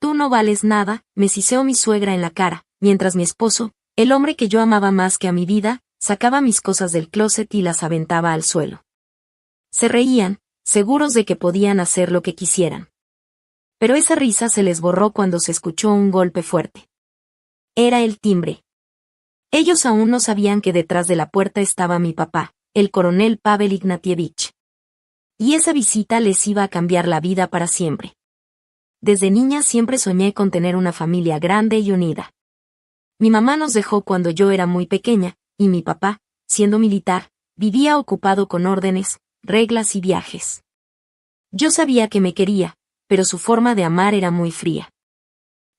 tú no vales nada, me siseó mi suegra en la cara, mientras mi esposo, el hombre que yo amaba más que a mi vida, sacaba mis cosas del closet y las aventaba al suelo. Se reían, seguros de que podían hacer lo que quisieran. Pero esa risa se les borró cuando se escuchó un golpe fuerte. Era el timbre. Ellos aún no sabían que detrás de la puerta estaba mi papá, el coronel Pavel Ignatievich. Y esa visita les iba a cambiar la vida para siempre. Desde niña siempre soñé con tener una familia grande y unida. Mi mamá nos dejó cuando yo era muy pequeña, y mi papá, siendo militar, vivía ocupado con órdenes, reglas y viajes. Yo sabía que me quería, pero su forma de amar era muy fría.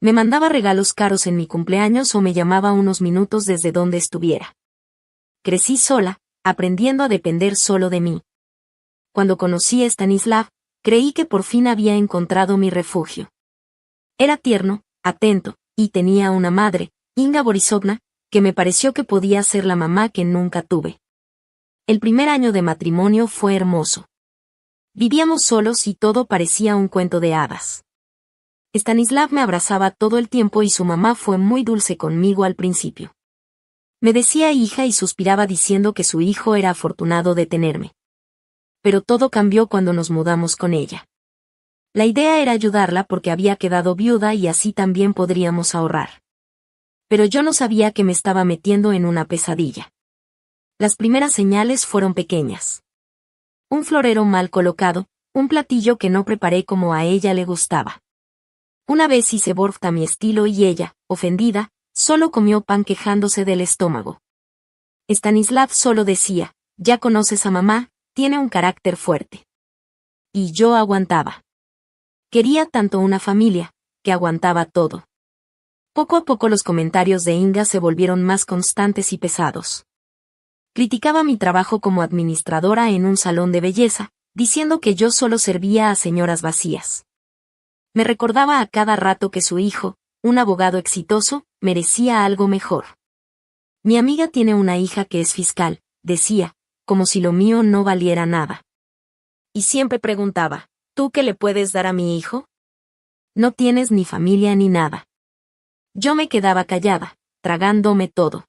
Me mandaba regalos caros en mi cumpleaños o me llamaba unos minutos desde donde estuviera. Crecí sola, aprendiendo a depender solo de mí. Cuando conocí a Stanislav, creí que por fin había encontrado mi refugio. Era tierno, atento, y tenía una madre, Inga Borisovna, que me pareció que podía ser la mamá que nunca tuve. El primer año de matrimonio fue hermoso. Vivíamos solos y todo parecía un cuento de hadas. Stanislav me abrazaba todo el tiempo y su mamá fue muy dulce conmigo al principio. Me decía hija y suspiraba diciendo que su hijo era afortunado de tenerme. Pero todo cambió cuando nos mudamos con ella. La idea era ayudarla porque había quedado viuda y así también podríamos ahorrar. Pero yo no sabía que me estaba metiendo en una pesadilla. Las primeras señales fueron pequeñas. Un florero mal colocado, un platillo que no preparé como a ella le gustaba. Una vez hice borft a mi estilo y ella, ofendida, solo comió pan quejándose del estómago. Stanislav solo decía, ya conoces a mamá, tiene un carácter fuerte. Y yo aguantaba. Quería tanto una familia, que aguantaba todo. Poco a poco los comentarios de Inga se volvieron más constantes y pesados. Criticaba mi trabajo como administradora en un salón de belleza, diciendo que yo solo servía a señoras vacías. Me recordaba a cada rato que su hijo, un abogado exitoso, merecía algo mejor. Mi amiga tiene una hija que es fiscal, decía, como si lo mío no valiera nada. Y siempre preguntaba, ¿tú qué le puedes dar a mi hijo? No tienes ni familia ni nada. Yo me quedaba callada, tragándome todo.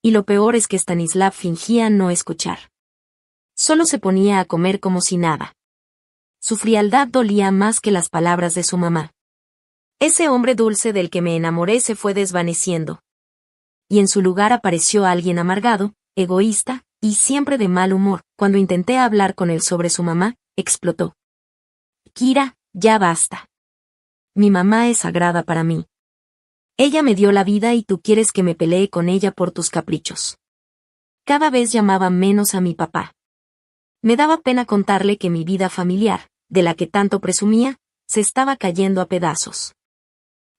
Y lo peor es que Stanislav fingía no escuchar. Solo se ponía a comer como si nada. Su frialdad dolía más que las palabras de su mamá. Ese hombre dulce del que me enamoré se fue desvaneciendo. Y en su lugar apareció alguien amargado, egoísta, y siempre de mal humor. Cuando intenté hablar con él sobre su mamá, explotó. Kira, ya basta. Mi mamá es sagrada para mí. Ella me dio la vida y tú quieres que me pelee con ella por tus caprichos. Cada vez llamaba menos a mi papá. Me daba pena contarle que mi vida familiar, de la que tanto presumía, se estaba cayendo a pedazos.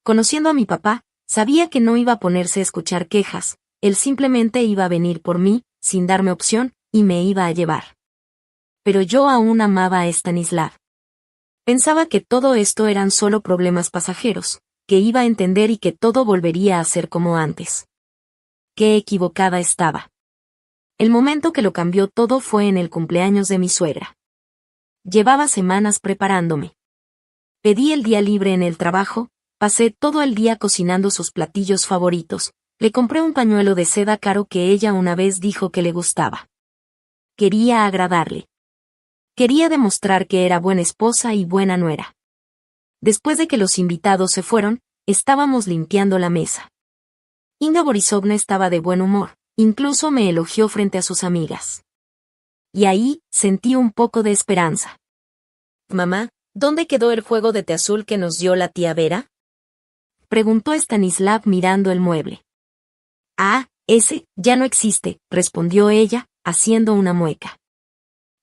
Conociendo a mi papá, sabía que no iba a ponerse a escuchar quejas, él simplemente iba a venir por mí, sin darme opción, y me iba a llevar. Pero yo aún amaba a Stanislav. Pensaba que todo esto eran solo problemas pasajeros, que iba a entender y que todo volvería a ser como antes. Qué equivocada estaba. El momento que lo cambió todo fue en el cumpleaños de mi suegra. Llevaba semanas preparándome. Pedí el día libre en el trabajo, pasé todo el día cocinando sus platillos favoritos, le compré un pañuelo de seda caro que ella una vez dijo que le gustaba. Quería agradarle. Quería demostrar que era buena esposa y buena nuera. Después de que los invitados se fueron, estábamos limpiando la mesa. Inga Borisovna estaba de buen humor, incluso me elogió frente a sus amigas. Y ahí, sentí un poco de esperanza. Mamá, ¿dónde quedó el juego de té azul que nos dio la tía Vera? Preguntó Stanislav mirando el mueble. Ah, ese, ya no existe, respondió ella, haciendo una mueca.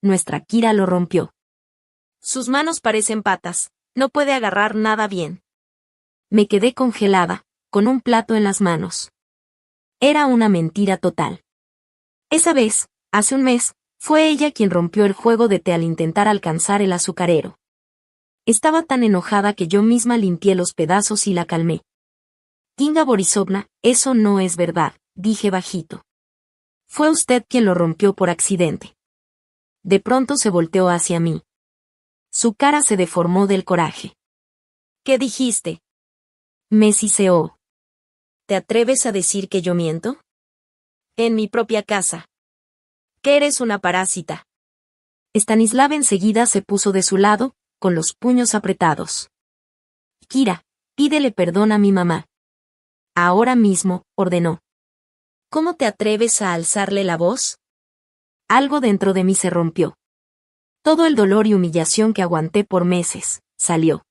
Nuestra Kira lo rompió. Sus manos parecen patas, no puede agarrar nada bien. Me quedé congelada, con un plato en las manos. Era una mentira total. Esa vez, hace un mes, fue ella quien rompió el juego de té al intentar alcanzar el azucarero. Estaba tan enojada que yo misma limpié los pedazos y la calmé. Inga Borisovna, eso no es verdad, dije bajito. Fue usted quien lo rompió por accidente. De pronto se volteó hacia mí. Su cara se deformó del coraje. ¿Qué dijiste? Me siseó. ¿Te atreves a decir que yo miento? En mi propia casa. Que eres una parásita. Stanislav enseguida se puso de su lado, con los puños apretados. Kira, pídele perdón a mi mamá. Ahora mismo, ordenó. ¿Cómo te atreves a alzarle la voz? Algo dentro de mí se rompió. Todo el dolor y humillación que aguanté por meses, salió.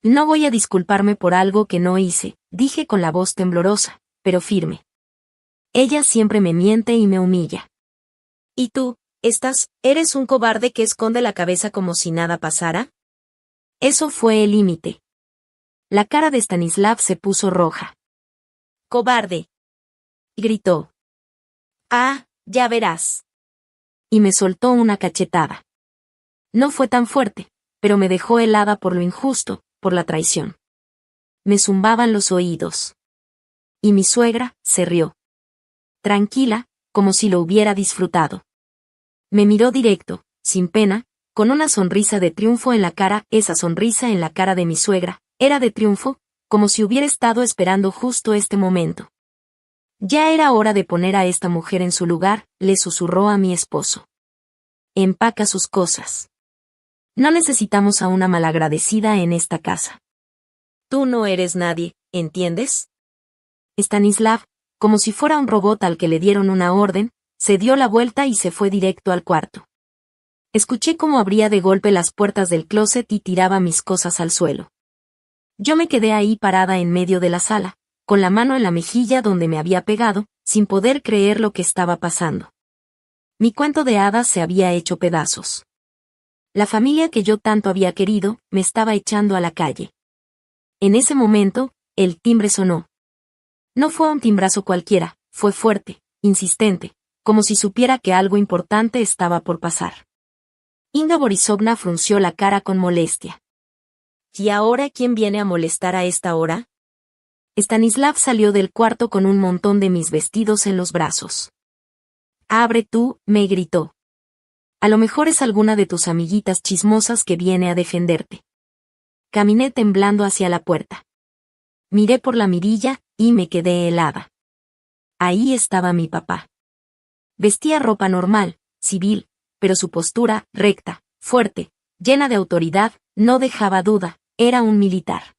No voy a disculparme por algo que no hice, dije con la voz temblorosa, pero firme. Ella siempre me miente y me humilla. ¿Y tú, eres un cobarde que esconde la cabeza como si nada pasara? Eso fue el límite. La cara de Stanislav se puso roja. ¡Cobarde!, gritó. Ah, ya verás. Y me soltó una cachetada. No fue tan fuerte, pero me dejó helada por lo injusto, por la traición. Me zumbaban los oídos. Y mi suegra se rió. Tranquila, como si lo hubiera disfrutado. Me miró directo, sin pena, con una sonrisa de triunfo en la cara. Esa sonrisa en la cara de mi suegra era de triunfo, como si hubiera estado esperando justo este momento. Ya era hora de poner a esta mujer en su lugar, le susurró a mi esposo. Empaca sus cosas. No necesitamos a una malagradecida en esta casa. Tú no eres nadie, ¿entiendes? Stanislav, como si fuera un robot al que le dieron una orden, se dio la vuelta y se fue directo al cuarto. Escuché cómo abría de golpe las puertas del closet y tiraba mis cosas al suelo. Yo me quedé ahí parada en medio de la sala, con la mano en la mejilla donde me había pegado, sin poder creer lo que estaba pasando. Mi cuento de hadas se había hecho pedazos. La familia que yo tanto había querido, me estaba echando a la calle. En ese momento, el timbre sonó. No fue un timbrazo cualquiera, fue fuerte, insistente, como si supiera que algo importante estaba por pasar. Inga Borisovna frunció la cara con molestia. ¿Y ahora quién viene a molestar a esta hora? Stanislav salió del cuarto con un montón de mis vestidos en los brazos. Abre tú, me gritó. A lo mejor es alguna de tus amiguitas chismosas que viene a defenderte. Caminé temblando hacia la puerta. Miré por la mirilla, y me quedé helada. Ahí estaba mi papá. Vestía ropa normal, civil, pero su postura, recta, fuerte, llena de autoridad, no dejaba duda, era un militar.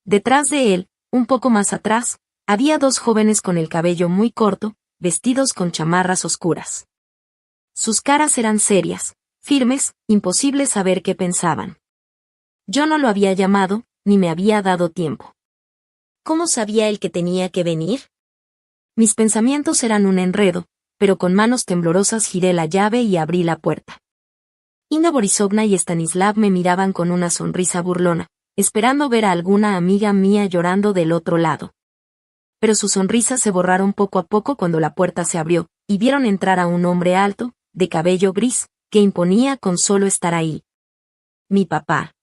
Detrás de él, un poco más atrás, había dos jóvenes con el cabello muy corto, vestidos con chamarras oscuras. Sus caras eran serias, firmes, imposible saber qué pensaban. Yo no lo había llamado, ni me había dado tiempo. ¿Cómo sabía él que tenía que venir? Mis pensamientos eran un enredo, pero con manos temblorosas giré la llave y abrí la puerta. Inga Borisovna y Stanislav me miraban con una sonrisa burlona, esperando ver a alguna amiga mía llorando del otro lado. Pero sus sonrisas se borraron poco a poco cuando la puerta se abrió, y vieron entrar a un hombre alto, de cabello gris, que imponía con solo estar ahí. Mi papá.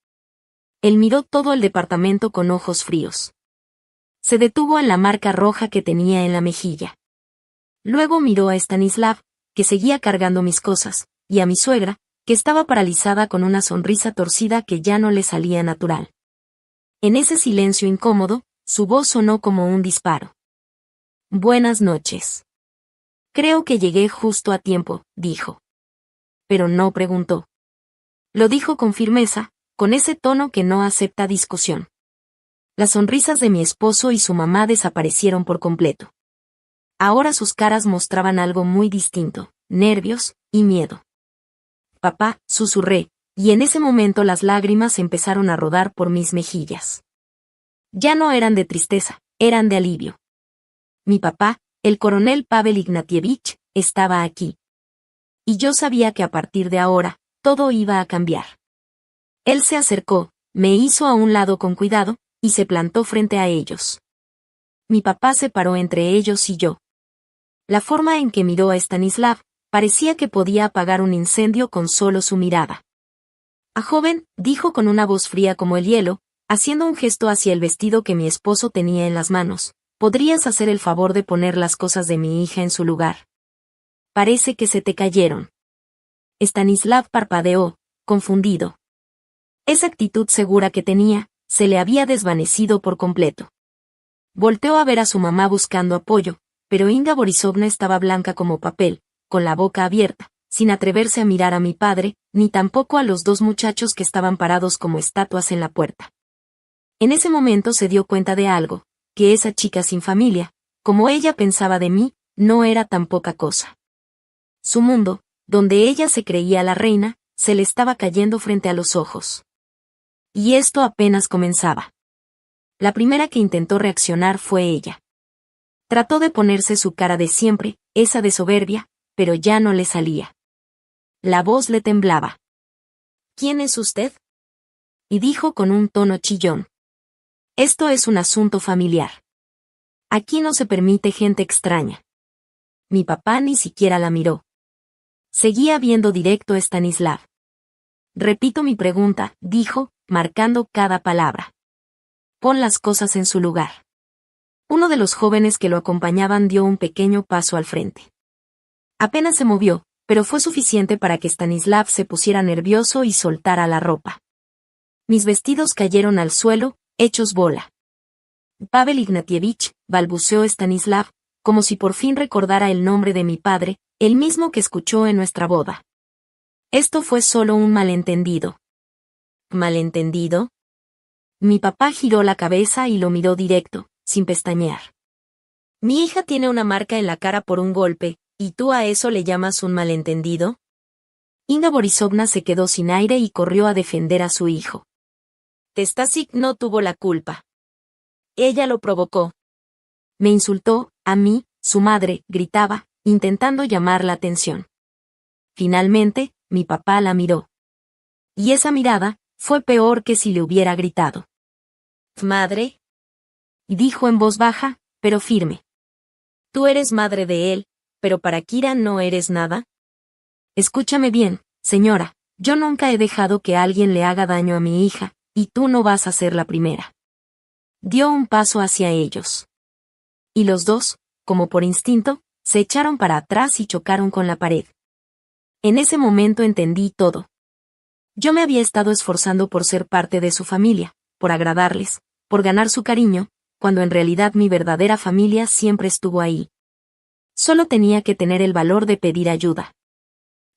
Él miró todo el departamento con ojos fríos. Se detuvo en la marca roja que tenía en la mejilla. Luego miró a Stanislav, que seguía cargando mis cosas, y a mi suegra, que estaba paralizada con una sonrisa torcida que ya no le salía natural. En ese silencio incómodo, su voz sonó como un disparo. Buenas noches. Creo que llegué justo a tiempo, dijo. Pero no preguntó. Lo dijo con firmeza, con ese tono que no acepta discusión. Las sonrisas de mi esposo y su mamá desaparecieron por completo. Ahora sus caras mostraban algo muy distinto, nervios y miedo. Papá, susurré, y en ese momento las lágrimas empezaron a rodar por mis mejillas. Ya no eran de tristeza, eran de alivio. Mi papá, el coronel Pavel Ignatievich, estaba aquí. Y yo sabía que a partir de ahora, todo iba a cambiar. Él se acercó, me hizo a un lado con cuidado, y se plantó frente a ellos. Mi papá se paró entre ellos y yo. La forma en que miró a Stanislav, parecía que podía apagar un incendio con solo su mirada. «Ah, joven», dijo con una voz fría como el hielo, haciendo un gesto hacia el vestido que mi esposo tenía en las manos, «¿podrías hacer el favor de poner las cosas de mi hija en su lugar? Parece que se te cayeron». Stanislav parpadeó, confundido. Esa actitud segura que tenía, se le había desvanecido por completo. Volteó a ver a su mamá buscando apoyo, pero Inga Borisovna estaba blanca como papel, con la boca abierta, sin atreverse a mirar a mi padre, ni tampoco a los dos muchachos que estaban parados como estatuas en la puerta. En ese momento se dio cuenta de algo, que esa chica sin familia, como ella pensaba de mí, no era tan poca cosa. Su mundo, donde ella se creía la reina, se le estaba cayendo frente a los ojos. Y esto apenas comenzaba. La primera que intentó reaccionar fue ella. Trató de ponerse su cara de siempre, esa de soberbia, pero ya no le salía. La voz le temblaba. ¿Quién es usted? Y dijo con un tono chillón. Esto es un asunto familiar. Aquí no se permite gente extraña. Mi papá ni siquiera la miró. Seguía viendo directo a Stanislav. Repito mi pregunta, dijo, marcando cada palabra. Pon las cosas en su lugar. Uno de los jóvenes que lo acompañaban dio un pequeño paso al frente. Apenas se movió, pero fue suficiente para que Stanislav se pusiera nervioso y soltara la ropa. Mis vestidos cayeron al suelo, hechos bola. Pavel Ignatievich, balbuceó Stanislav, como si por fin recordara el nombre de mi padre, el mismo que escuchó en nuestra boda. Esto fue solo un malentendido. ¿Malentendido? Mi papá giró la cabeza y lo miró directo, sin pestañear. Mi hija tiene una marca en la cara por un golpe, ¿y tú a eso le llamas un malentendido? Inga Borisovna se quedó sin aire y corrió a defender a su hijo. Testasik no tuvo la culpa. Ella lo provocó. Me insultó, a mí, su madre, gritaba, intentando llamar la atención. Finalmente, mi papá la miró. Y esa mirada, fue peor que si le hubiera gritado. ¿Madre? Y dijo en voz baja, pero firme. Tú eres madre de él, pero para Kira no eres nada. Escúchame bien, señora, yo nunca he dejado que alguien le haga daño a mi hija, y tú no vas a ser la primera. Dio un paso hacia ellos. Y los dos, como por instinto, se echaron para atrás y chocaron con la pared. En ese momento entendí todo. Yo me había estado esforzando por ser parte de su familia, por agradarles, por ganar su cariño, cuando en realidad mi verdadera familia siempre estuvo ahí. Solo tenía que tener el valor de pedir ayuda.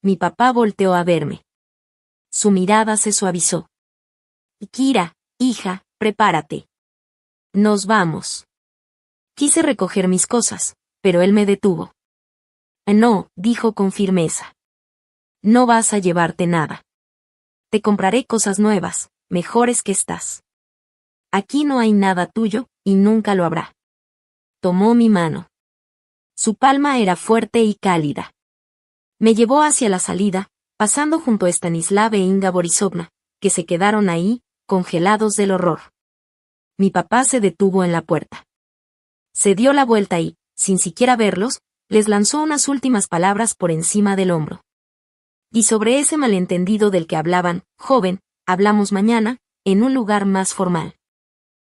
Mi papá volteó a verme. Su mirada se suavizó. Kira, hija, prepárate. Nos vamos. Quise recoger mis cosas, pero él me detuvo. No, dijo con firmeza. No vas a llevarte nada. Te compraré cosas nuevas, mejores que estas. Aquí no hay nada tuyo, y nunca lo habrá. Tomó mi mano. Su palma era fuerte y cálida. Me llevó hacia la salida, pasando junto a Stanislav e Inga Borisovna, que se quedaron ahí, congelados del horror. Mi papá se detuvo en la puerta. Se dio la vuelta y, sin siquiera verlos, les lanzó unas últimas palabras por encima del hombro. Y sobre ese malentendido del que hablaban, joven, hablamos mañana, en un lugar más formal.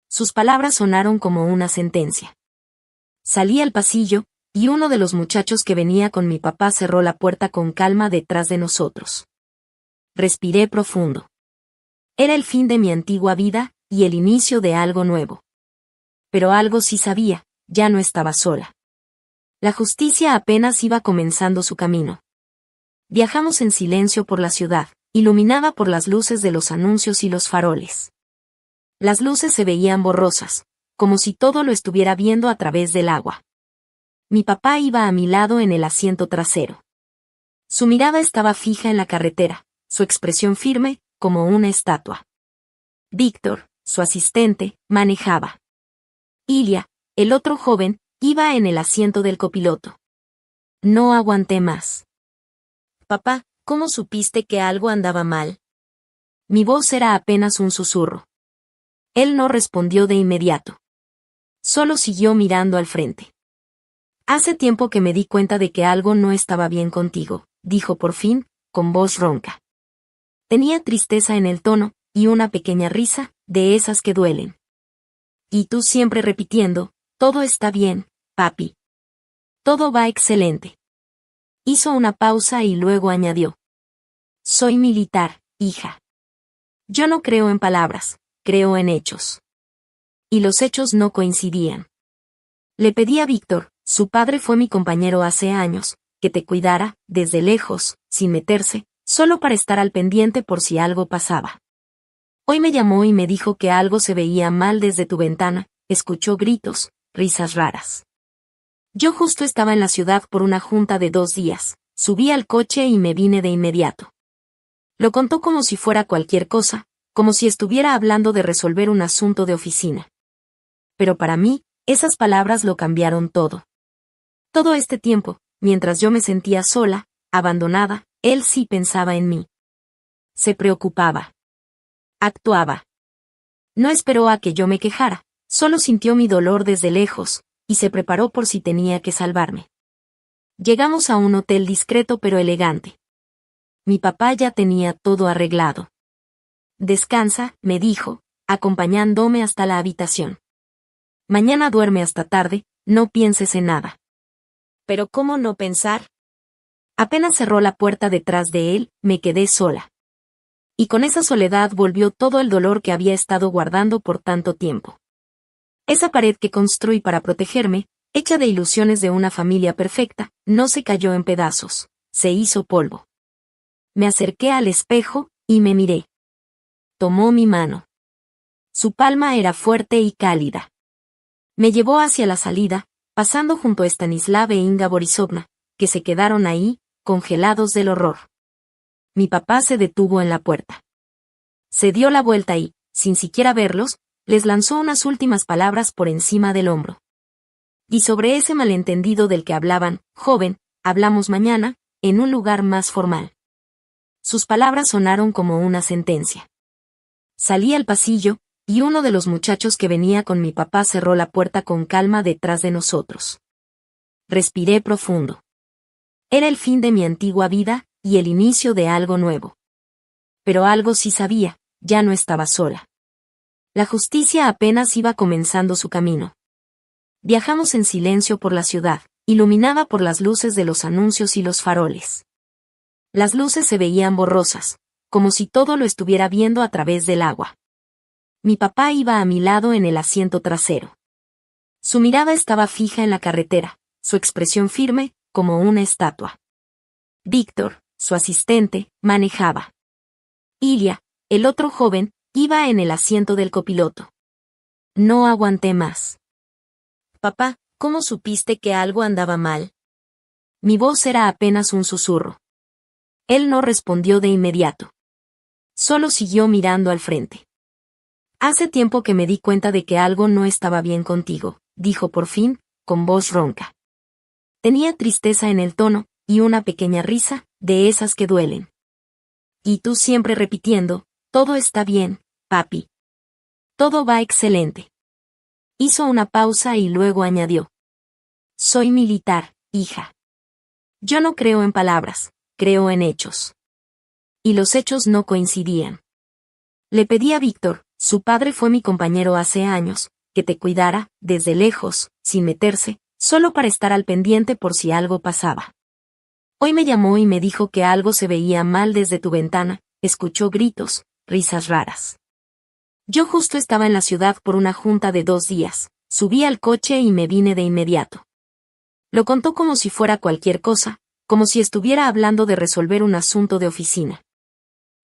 Sus palabras sonaron como una sentencia. Salí al pasillo, y uno de los muchachos que venía con mi papá cerró la puerta con calma detrás de nosotros. Respiré profundo. Era el fin de mi antigua vida, y el inicio de algo nuevo. Pero algo sí sabía, ya no estaba sola. La justicia apenas iba comenzando su camino. Viajamos en silencio por la ciudad, iluminada por las luces de los anuncios y los faroles. Las luces se veían borrosas, como si todo lo estuviera viendo a través del agua. Mi papá iba a mi lado en el asiento trasero. Su mirada estaba fija en la carretera, su expresión firme, como una estatua. Víctor, su asistente, manejaba. Ilya, el otro joven, iba en el asiento del copiloto. No aguanté más. Papá, ¿cómo supiste que algo andaba mal? Mi voz era apenas un susurro. Él no respondió de inmediato. Solo siguió mirando al frente. Hace tiempo que me di cuenta de que algo no estaba bien contigo, dijo por fin, con voz ronca. Tenía tristeza en el tono, y una pequeña risa, de esas que duelen. Y tú siempre repitiendo, todo está bien, papi. Todo va excelente. Hizo una pausa y luego añadió. Soy militar, hija. Yo no creo en palabras, creo en hechos. Y los hechos no coincidían. Le pedí a Víctor, su padre fue mi compañero hace años, que te cuidara, desde lejos, sin meterse, solo para estar al pendiente por si algo pasaba. Hoy me llamó y me dijo que algo se veía mal desde tu ventana, escuchó gritos, risas raras. Yo justo estaba en la ciudad por una junta de 2 días, subí al coche y me vine de inmediato. Lo contó como si fuera cualquier cosa, como si estuviera hablando de resolver un asunto de oficina. Pero para mí, esas palabras lo cambiaron todo. Todo este tiempo, mientras yo me sentía sola, abandonada, él sí pensaba en mí. Se preocupaba. Actuaba. No esperó a que yo me quejara, solo sintió mi dolor desde lejos, y se preparó por si tenía que salvarme. Llegamos a un hotel discreto pero elegante. Mi papá ya tenía todo arreglado. Descansa, me dijo, acompañándome hasta la habitación. Mañana duerme hasta tarde, no pienses en nada. Pero ¿cómo no pensar? Apenas cerró la puerta detrás de él, me quedé sola. Y con esa soledad volvió todo el dolor que había estado guardando por tanto tiempo. Esa pared que construí para protegerme, hecha de ilusiones de una familia perfecta, no se cayó en pedazos, se hizo polvo. Me acerqué al espejo, y me miré. Tomó mi mano. Su palma era fuerte y cálida. Me llevó hacia la salida, pasando junto a Stanislav e Inga Borisovna, que se quedaron ahí, congelados del horror. Mi papá se detuvo en la puerta. Se dio la vuelta y, sin siquiera verlos, les lanzó unas últimas palabras por encima del hombro. Y sobre ese malentendido del que hablaban, joven, hablamos mañana, en un lugar más formal. Sus palabras sonaron como una sentencia. Salí al pasillo, y uno de los muchachos que venía con mi papá cerró la puerta con calma detrás de nosotros. Respiré profundo. Era el fin de mi antigua vida, y el inicio de algo nuevo. Pero algo sí sabía, ya no estaba sola. La justicia apenas iba comenzando su camino. Viajamos en silencio por la ciudad, iluminada por las luces de los anuncios y los faroles. Las luces se veían borrosas, como si todo lo estuviera viendo a través del agua. Mi papá iba a mi lado en el asiento trasero. Su mirada estaba fija en la carretera, su expresión firme, como una estatua. Víctor, su asistente, manejaba. Ilya, el otro joven, iba en el asiento del copiloto. No aguanté más. Papá, ¿cómo supiste que algo andaba mal? Mi voz era apenas un susurro. Él no respondió de inmediato. Solo siguió mirando al frente. Hace tiempo que me di cuenta de que algo no estaba bien contigo, dijo por fin, con voz ronca. Tenía tristeza en el tono, y una pequeña risa, de esas que duelen. Y tú siempre repitiendo, todo está bien, papi. Todo va excelente. Hizo una pausa y luego añadió. Soy militar, hija. Yo no creo en palabras, creo en hechos. Y los hechos no coincidían. Le pedí a Víctor, su padre fue mi compañero hace años, que te cuidara, desde lejos, sin meterse, solo para estar al pendiente por si algo pasaba. Hoy me llamó y me dijo que algo se veía mal desde tu ventana, escuchó gritos, risas raras. Yo justo estaba en la ciudad por una junta de 2 días, subí al coche y me vine de inmediato. Lo contó como si fuera cualquier cosa, como si estuviera hablando de resolver un asunto de oficina.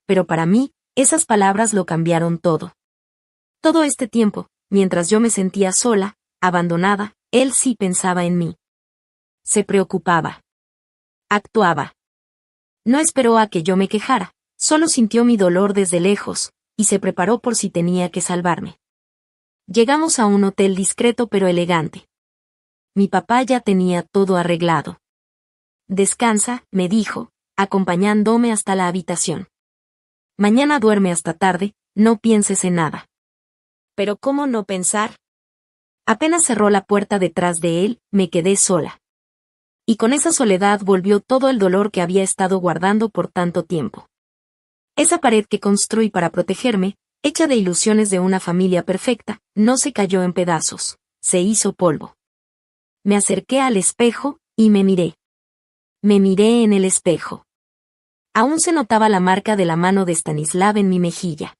Pero para mí, esas palabras lo cambiaron todo. Todo este tiempo, mientras yo me sentía sola, abandonada, él sí pensaba en mí. Se preocupaba. Actuaba. No esperó a que yo me quejara, solo sintió mi dolor desde lejos, y se preparó por si tenía que salvarme. Llegamos a un hotel discreto pero elegante. Mi papá ya tenía todo arreglado. Descansa, me dijo, acompañándome hasta la habitación. Mañana duerme hasta tarde, no pienses en nada. Pero ¿cómo no pensar? Apenas cerró la puerta detrás de él, me quedé sola. Y con esa soledad volvió todo el dolor que había estado guardando por tanto tiempo. Esa pared que construí para protegerme, hecha de ilusiones de una familia perfecta, no se cayó en pedazos, se hizo polvo. Me acerqué al espejo, y me miré. Me miré en el espejo. Aún se notaba la marca de la mano de Stanislav en mi mejilla.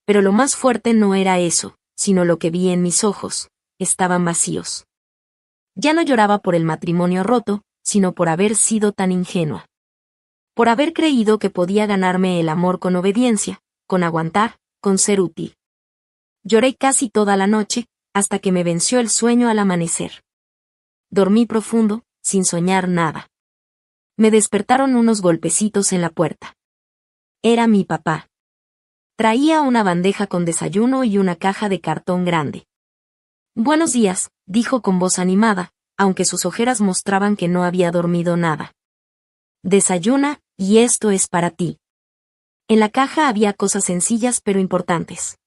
Pero lo más fuerte no era eso, sino lo que vi en mis ojos. Estaban vacíos. Ya no lloraba por el matrimonio roto, sino por haber sido tan ingenua. Por haber creído que podía ganarme el amor con obediencia, con aguantar, con ser útil. Lloré casi toda la noche, hasta que me venció el sueño al amanecer. Dormí profundo, sin soñar nada. Me despertaron unos golpecitos en la puerta. Era mi papá. Traía una bandeja con desayuno y una caja de cartón grande. Buenos días, dijo con voz animada, aunque sus ojeras mostraban que no había dormido nada. Desayuna, y esto es para ti. En la caja había cosas sencillas pero importantes.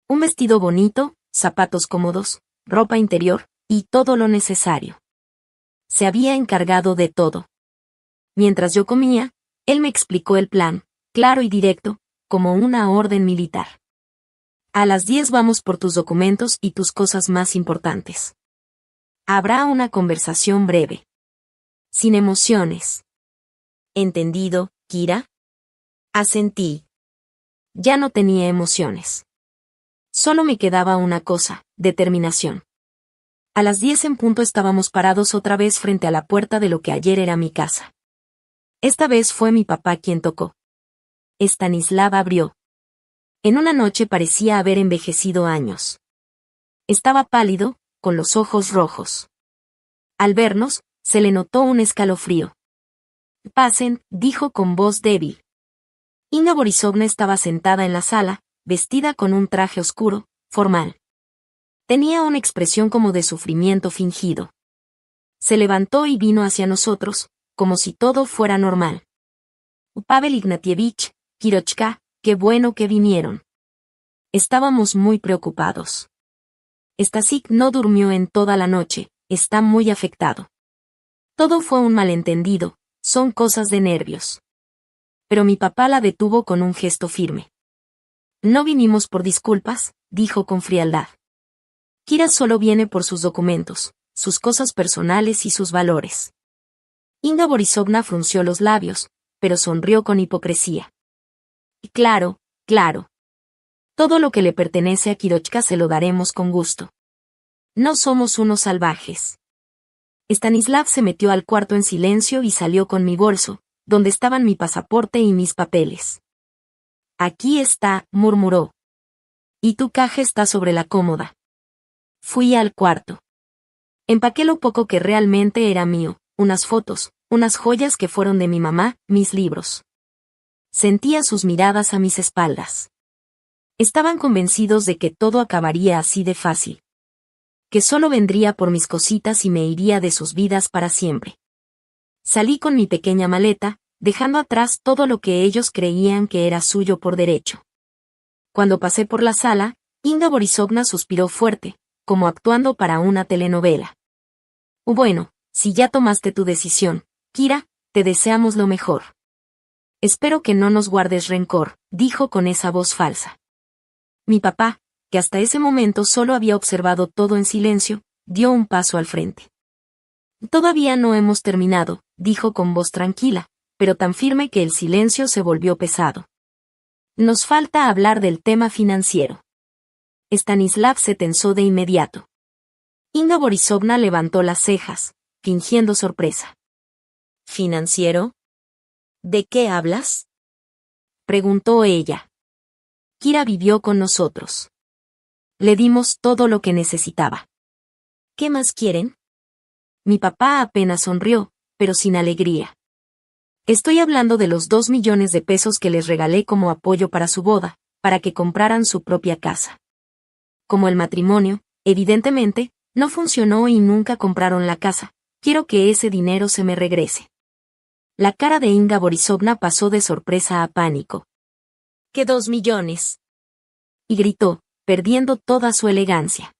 Un vestido bonito, zapatos cómodos, ropa interior, y todo lo necesario. Se había encargado de todo. Mientras yo comía, él me explicó el plan, claro y directo, como una orden militar. A las 10 vamos por tus documentos y tus cosas más importantes. Habrá una conversación breve. Sin emociones. ¿Entendido, Kira? Asentí. Ya no tenía emociones. Solo me quedaba una cosa, determinación. A las 10 en punto estábamos parados otra vez frente a la puerta de lo que ayer era mi casa. Esta vez fue mi papá quien tocó. Stanislav abrió. En una noche parecía haber envejecido años. Estaba pálido, con los ojos rojos. Al vernos, se le notó un escalofrío. Pasen, dijo con voz débil. Inga Borisovna estaba sentada en la sala, vestida con un traje oscuro, formal. Tenía una expresión como de sufrimiento fingido. Se levantó y vino hacia nosotros, como si todo fuera normal. Pavel Ignatievich, Kirochka, qué bueno que vinieron. Estábamos muy preocupados. Stasik no durmió en toda la noche, está muy afectado. Todo fue un malentendido, son cosas de nervios. Pero mi papá la detuvo con un gesto firme. No vinimos por disculpas, dijo con frialdad. Kira solo viene por sus documentos, sus cosas personales y sus valores. Inga Borisovna frunció los labios, pero sonrió con hipocresía. Claro, claro. Todo lo que le pertenece a Kirochka se lo daremos con gusto. No somos unos salvajes. Stanislav se metió al cuarto en silencio y salió con mi bolso, donde estaban mi pasaporte y mis papeles. Aquí está, murmuró. Y tu caja está sobre la cómoda. Fui al cuarto. Empaqué lo poco que realmente era mío, unas fotos, unas joyas que fueron de mi mamá, mis libros. Sentía sus miradas a mis espaldas. Estaban convencidos de que todo acabaría así de fácil. Que solo vendría por mis cositas y me iría de sus vidas para siempre. Salí con mi pequeña maleta, dejando atrás todo lo que ellos creían que era suyo por derecho. Cuando pasé por la sala, Inga Borisovna suspiró fuerte, como actuando para una telenovela. Bueno, si ya tomaste tu decisión, Kira, te deseamos lo mejor. Espero que no nos guardes rencor, dijo con esa voz falsa. Mi papá, que hasta ese momento solo había observado todo en silencio, dio un paso al frente. Todavía no hemos terminado, dijo con voz tranquila, pero tan firme que el silencio se volvió pesado. Nos falta hablar del tema financiero. Stanislav se tensó de inmediato. Inga Borisovna levantó las cejas, fingiendo sorpresa. ¿Financiero? ¿De qué hablas? Preguntó ella. Kira vivió con nosotros. Le dimos todo lo que necesitaba. ¿Qué más quieren? Mi papá apenas sonrió, pero sin alegría. Estoy hablando de los 2 millones de pesos que les regalé como apoyo para su boda, para que compraran su propia casa. Como el matrimonio, evidentemente, no funcionó y nunca compraron la casa, quiero que ese dinero se me regrese. La cara de Inga Borisovna pasó de sorpresa a pánico. ¿Qué 2 millones? Y gritó, perdiendo toda su elegancia.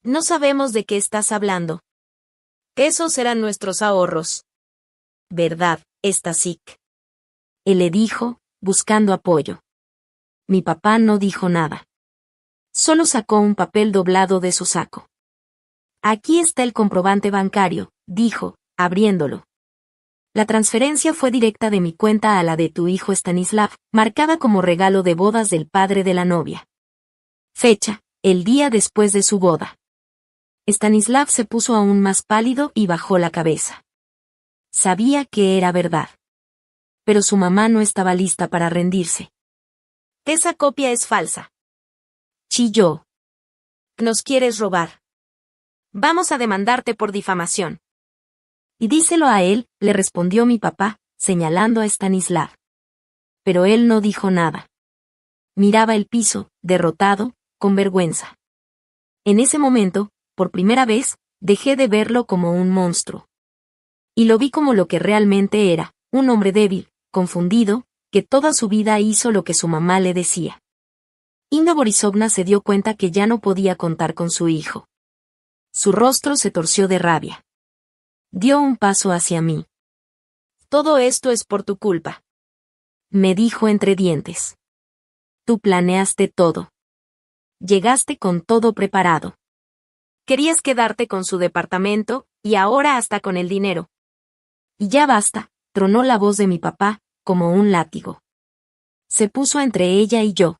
No sabemos de qué estás hablando. Esos eran nuestros ahorros. ¿Verdad, Stasik? Él le dijo, buscando apoyo. Mi papá no dijo nada. Solo sacó un papel doblado de su saco. Aquí está el comprobante bancario, dijo, abriéndolo. La transferencia fue directa de mi cuenta a la de tu hijo Stanislav, marcada como regalo de bodas del padre de la novia. Fecha: el día después de su boda. Stanislav se puso aún más pálido y bajó la cabeza. Sabía que era verdad. Pero su mamá no estaba lista para rendirse. «Esa copia es falsa», chilló. «Nos quieres robar. Vamos a demandarte por difamación». «Y díselo a él», le respondió mi papá, señalando a Stanislav. Pero él no dijo nada. Miraba el piso, derrotado, con vergüenza. En ese momento, por primera vez, dejé de verlo como un monstruo. Y lo vi como lo que realmente era, un hombre débil, confundido, que toda su vida hizo lo que su mamá le decía. Inga Borisovna se dio cuenta que ya no podía contar con su hijo. Su rostro se torció de rabia. Dio un paso hacia mí. «Todo esto es por tu culpa», me dijo entre dientes. «Tú planeaste todo. Llegaste con todo preparado. Querías quedarte con su departamento, y ahora hasta con el dinero». «Y ya basta», tronó la voz de mi papá, como un látigo. Se puso entre ella y yo.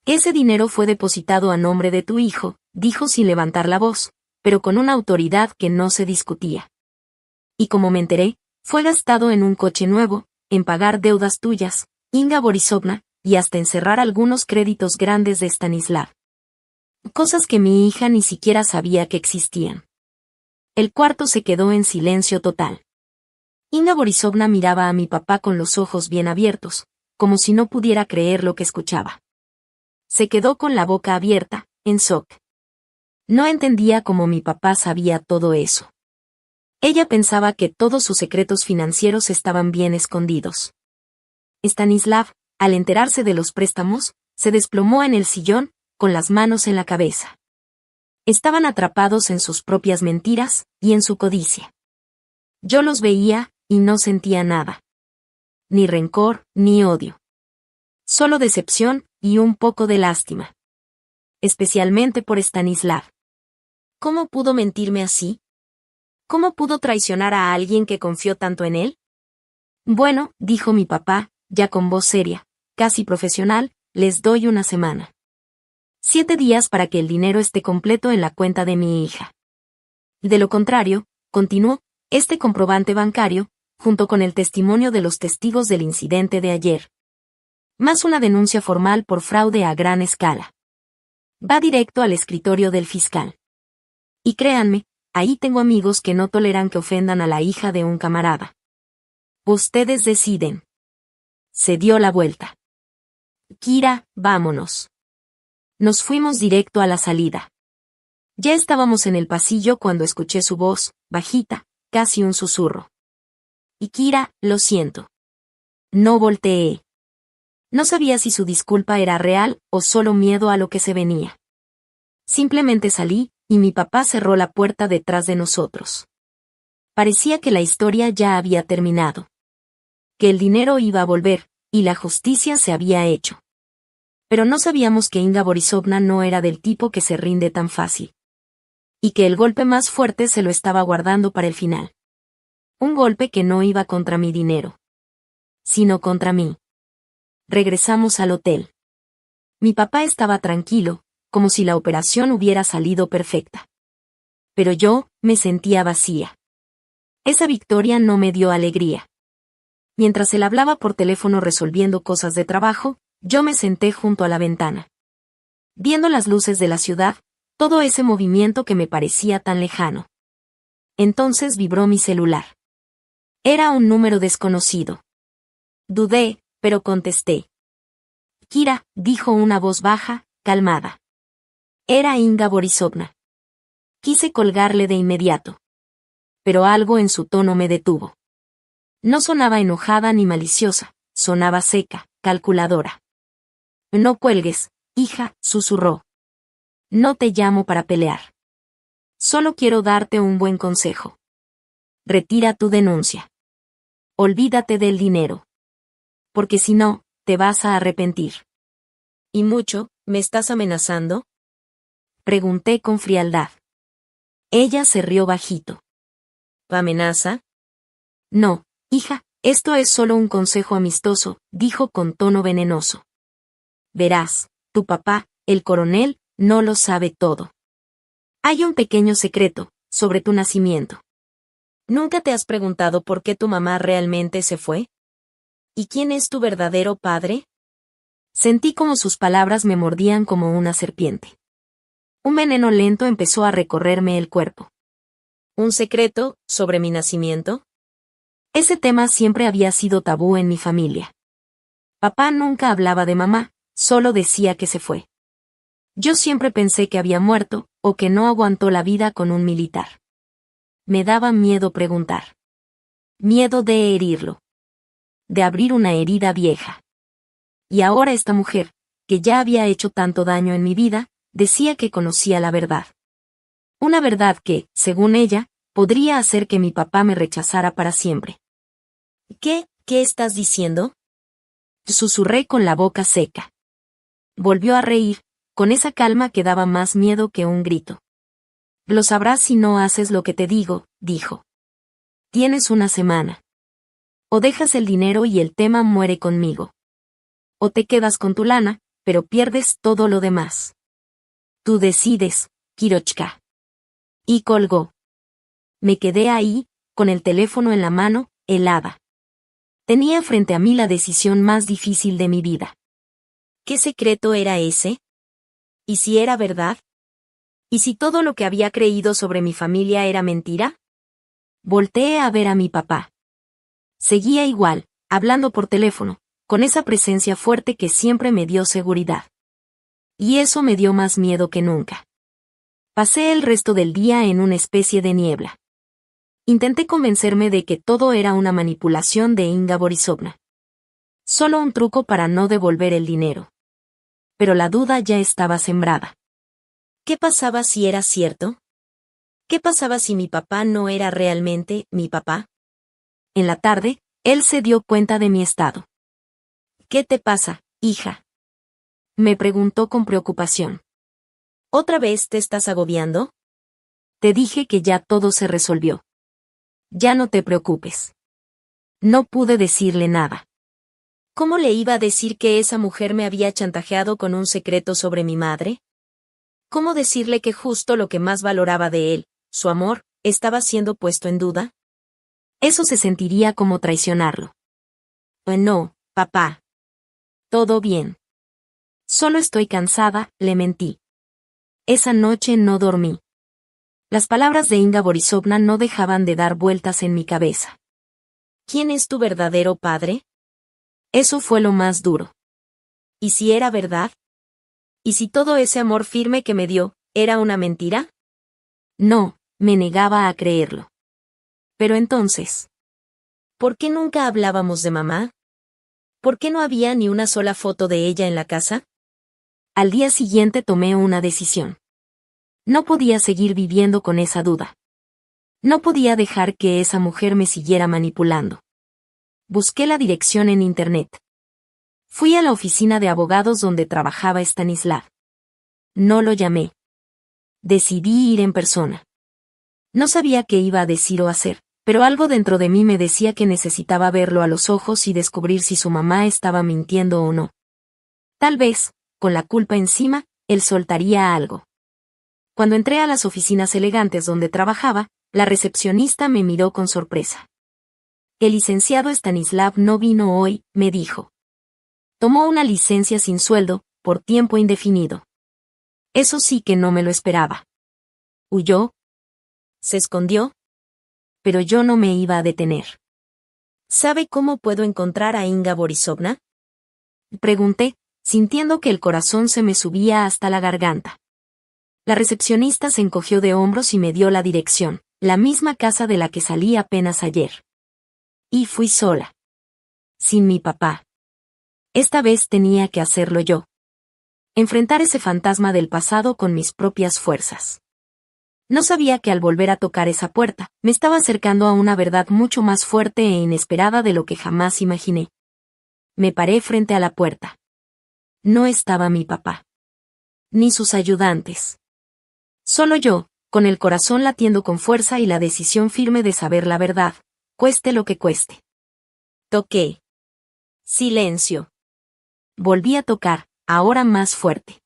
«Ese dinero fue depositado a nombre de tu hijo», dijo sin levantar la voz, pero con una autoridad que no se discutía. «Y como me enteré, fue gastado en un coche nuevo, en pagar deudas tuyas, Inga Borisovna, y hasta en cerrar algunos créditos grandes de Stanislav. Cosas que mi hija ni siquiera sabía que existían». El cuarto se quedó en silencio total. Inga Borisovna miraba a mi papá con los ojos bien abiertos, como si no pudiera creer lo que escuchaba. Se quedó con la boca abierta, en shock. No entendía cómo mi papá sabía todo eso. Ella pensaba que todos sus secretos financieros estaban bien escondidos. Stanislav, al enterarse de los préstamos, se desplomó en el sillón, con las manos en la cabeza. Estaban atrapados en sus propias mentiras, y en su codicia. Yo los veía, y no sentía nada. Ni rencor, ni odio. Solo decepción, y un poco de lástima. Especialmente por Stanislav. ¿Cómo pudo mentirme así? ¿Cómo pudo traicionar a alguien que confió tanto en él? Bueno, dijo mi papá, ya con voz seria, casi profesional, les doy una semana. 7 días para que el dinero esté completo en la cuenta de mi hija. De lo contrario, continuó, este comprobante bancario, junto con el testimonio de los testigos del incidente de ayer. Más una denuncia formal por fraude a gran escala. Va directo al escritorio del fiscal. Y créanme, ahí tengo amigos que no toleran que ofendan a la hija de un camarada. Ustedes deciden. Se dio la vuelta. Kira, vámonos. Nos fuimos directo a la salida. Ya estábamos en el pasillo cuando escuché su voz, bajita, casi un susurro. Y Kira, lo siento. No volteé. No sabía si su disculpa era real o solo miedo a lo que se venía. Simplemente salí, y mi papá cerró la puerta detrás de nosotros. Parecía que la historia ya había terminado. Que el dinero iba a volver, y la justicia se había hecho. Pero no sabíamos que Inga Borisovna no era del tipo que se rinde tan fácil. Y que el golpe más fuerte se lo estaba guardando para el final. Un golpe que no iba contra mi dinero. Sino contra mí. Regresamos al hotel. Mi papá estaba tranquilo, como si la operación hubiera salido perfecta. Pero yo, me sentía vacía. Esa victoria no me dio alegría. Mientras él hablaba por teléfono resolviendo cosas de trabajo, yo me senté junto a la ventana. Viendo las luces de la ciudad, todo ese movimiento que me parecía tan lejano. Entonces vibró mi celular. Era un número desconocido. Dudé, pero contesté. Kira, dijo una voz baja, calmada. Era Inga Borisovna. Quise colgarle de inmediato. Pero algo en su tono me detuvo. No sonaba enojada ni maliciosa, sonaba seca, calculadora. No cuelgues, hija, susurró. No te llamo para pelear. Solo quiero darte un buen consejo. Retira tu denuncia. Olvídate del dinero. Porque si no, te vas a arrepentir. ¿Y mucho, me estás amenazando? Pregunté con frialdad. Ella se rió bajito. ¿Amenaza? No, Hija, esto es solo un consejo amistoso, dijo con tono venenoso. Verás, tu papá, el coronel, no lo sabe todo. Hay un pequeño secreto, sobre tu nacimiento. ¿Nunca te has preguntado por qué tu mamá realmente se fue? ¿Y quién es tu verdadero padre? Sentí como sus palabras me mordían como una serpiente. Un veneno lento empezó a recorrerme el cuerpo. ¿Un secreto, sobre mi nacimiento? Ese tema siempre había sido tabú en mi familia. Papá nunca hablaba de mamá, solo decía que se fue. Yo siempre pensé que había muerto, o que no aguantó la vida con un militar. Me daba miedo preguntar. Miedo de herirlo. De abrir una herida vieja. Y ahora esta mujer, que ya había hecho tanto daño en mi vida, decía que conocía la verdad. Una verdad que, según ella, podría hacer que mi papá me rechazara para siempre. ¿Qué estás diciendo? Susurré con la boca seca. Volvió a reír, con esa calma que daba más miedo que un grito. Lo sabrás si no haces lo que te digo, dijo. Tienes una semana. O dejas el dinero y el tema muere conmigo. O te quedas con tu lana, pero pierdes todo lo demás. Tú decides, Kirochka. Y colgó. Me quedé ahí, con el teléfono en la mano, helada. Tenía frente a mí la decisión más difícil de mi vida. ¿Qué secreto era ese? ¿Y si era verdad? ¿Y si todo lo que había creído sobre mi familia era mentira? Volteé a ver a mi papá. Seguía igual, hablando por teléfono, con esa presencia fuerte que siempre me dio seguridad. Y eso me dio más miedo que nunca. Pasé el resto del día en una especie de niebla. Intenté convencerme de que todo era una manipulación de Inga Borisovna. Solo un truco para no devolver el dinero. Pero la duda ya estaba sembrada. ¿Qué pasaba si era cierto? ¿Qué pasaba si mi papá no era realmente mi papá? En la tarde, él se dio cuenta de mi estado. ¿Qué te pasa, hija? Me preguntó con preocupación. ¿Otra vez te estás agobiando? Te dije que ya todo se resolvió. Ya no te preocupes. No pude decirle nada. ¿Cómo le iba a decir que esa mujer me había chantajeado con un secreto sobre mi madre? ¿Cómo decirle que justo lo que más valoraba de él, su amor, estaba siendo puesto en duda? Eso se sentiría como traicionarlo. No, papá. Todo bien. Solo estoy cansada, le mentí. Esa noche no dormí. Las palabras de Inga Borisovna no dejaban de dar vueltas en mi cabeza. ¿Quién es tu verdadero padre? Eso fue lo más duro. ¿Y si era verdad? ¿Y si todo ese amor firme que me dio, era una mentira? No, me negaba a creerlo. Pero entonces, ¿por qué nunca hablábamos de mamá? ¿Por qué no había ni una sola foto de ella en la casa? Al día siguiente tomé una decisión. No podía seguir viviendo con esa duda. No podía dejar que esa mujer me siguiera manipulando. Busqué la dirección en internet. Fui a la oficina de abogados donde trabajaba Stanislav. No lo llamé. Decidí ir en persona. No sabía qué iba a decir o hacer, pero algo dentro de mí me decía que necesitaba verlo a los ojos y descubrir si su mamá estaba mintiendo o no. Tal vez, con la culpa encima, él soltaría algo. Cuando entré a las oficinas elegantes donde trabajaba, la recepcionista me miró con sorpresa. El licenciado Stanislav no vino hoy, me dijo. Tomó una licencia sin sueldo, por tiempo indefinido. Eso sí que no me lo esperaba. ¿Huyó? ¿Se escondió? Pero yo no me iba a detener. ¿Sabe cómo puedo encontrar a Inga Borisovna? Pregunté, sintiendo que el corazón se me subía hasta la garganta. La recepcionista se encogió de hombros y me dio la dirección, la misma casa de la que salí apenas ayer. Y fui sola. Sin mi papá. Esta vez tenía que hacerlo yo. Enfrentar ese fantasma del pasado con mis propias fuerzas. No sabía que al volver a tocar esa puerta, me estaba acercando a una verdad mucho más fuerte e inesperada de lo que jamás imaginé. Me paré frente a la puerta. No estaba mi papá. Ni sus ayudantes. Solo yo, con el corazón latiendo con fuerza y la decisión firme de saber la verdad, cueste lo que cueste. Toqué. Silencio. Volví a tocar, ahora más fuerte.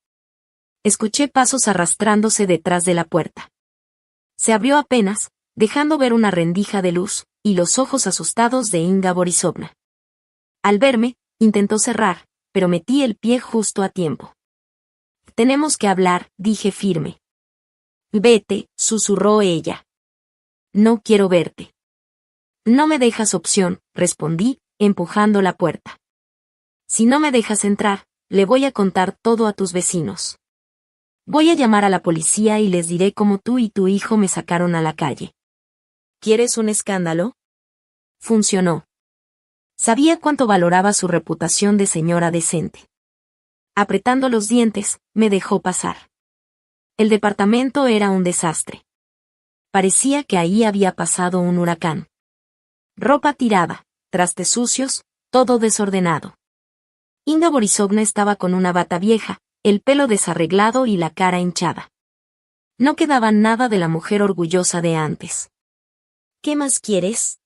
Escuché pasos arrastrándose detrás de la puerta. Se abrió apenas, dejando ver una rendija de luz, y los ojos asustados de Inga Borisovna. Al verme, intentó cerrar, pero metí el pie justo a tiempo. Tenemos que hablar, dije firme. Vete, susurró ella. No quiero verte. No me dejas opción, respondí, empujando la puerta. Si no me dejas entrar, le voy a contar todo a tus vecinos. Voy a llamar a la policía y les diré cómo tú y tu hijo me sacaron a la calle. ¿Quieres un escándalo? Funcionó. Sabía cuánto valoraba su reputación de señora decente. Apretando los dientes, me dejó pasar. El departamento era un desastre. Parecía que ahí había pasado un huracán. Ropa tirada, trastes sucios, todo desordenado. Inga Borisovna estaba con una bata vieja, el pelo desarreglado y la cara hinchada. No quedaba nada de la mujer orgullosa de antes. ¿Qué más quieres?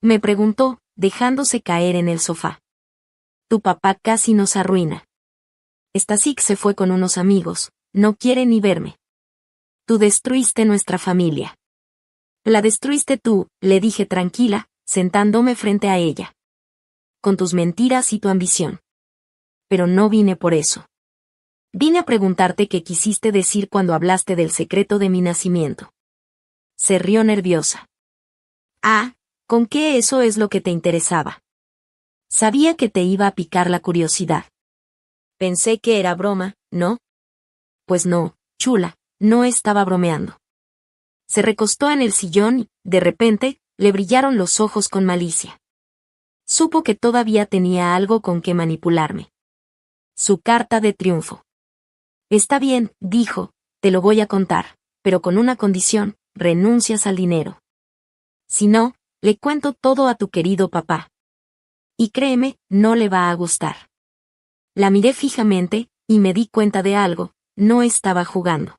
Me preguntó, dejándose caer en el sofá. Tu papá casi nos arruina. Stasik se fue con unos amigos, no quiere ni verme. Tú destruiste nuestra familia. La destruiste tú, le dije tranquila, sentándome frente a ella. Con tus mentiras y tu ambición. Pero no vine por eso. Vine a preguntarte qué quisiste decir cuando hablaste del secreto de mi nacimiento. Se rió nerviosa. Ah, ¿con qué eso es lo que te interesaba? Sabía que te iba a picar la curiosidad. Pensé que era broma, ¿no? Pues no, chula, no estaba bromeando. Se recostó en el sillón y, de repente, le brillaron los ojos con malicia. Supo que todavía tenía algo con que manipularme. Su carta de triunfo. Está bien, dijo, te lo voy a contar, pero con una condición, renuncias al dinero. Si no, le cuento todo a tu querido papá. Y créeme, no le va a gustar. La miré fijamente, y me di cuenta de algo, no estaba jugando.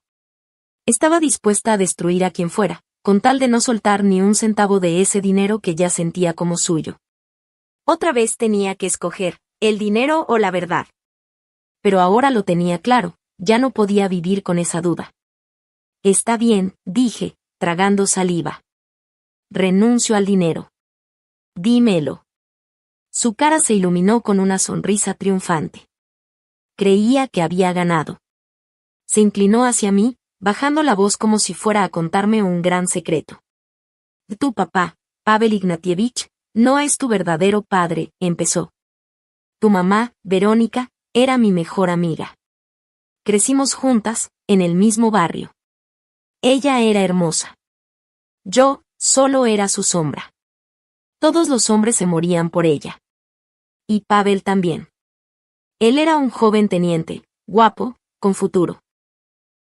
Estaba dispuesta a destruir a quien fuera, con tal de no soltar ni un centavo de ese dinero que ya sentía como suyo. Otra vez tenía que escoger, el dinero o la verdad. Pero ahora lo tenía claro, ya no podía vivir con esa duda. Está bien, dije, tragando saliva. Renuncio al dinero. Dímelo. Su cara se iluminó con una sonrisa triunfante. Creía que había ganado. Se inclinó hacia mí, bajando la voz como si fuera a contarme un gran secreto. Tu papá, Pavel Ignatievich, no es tu verdadero padre, empezó. Tu mamá, Verónica, era mi mejor amiga. Crecimos juntas, en el mismo barrio. Ella era hermosa. Yo, solo era su sombra. Todos los hombres se morían por ella. Y Pavel también. Él era un joven teniente, guapo, con futuro.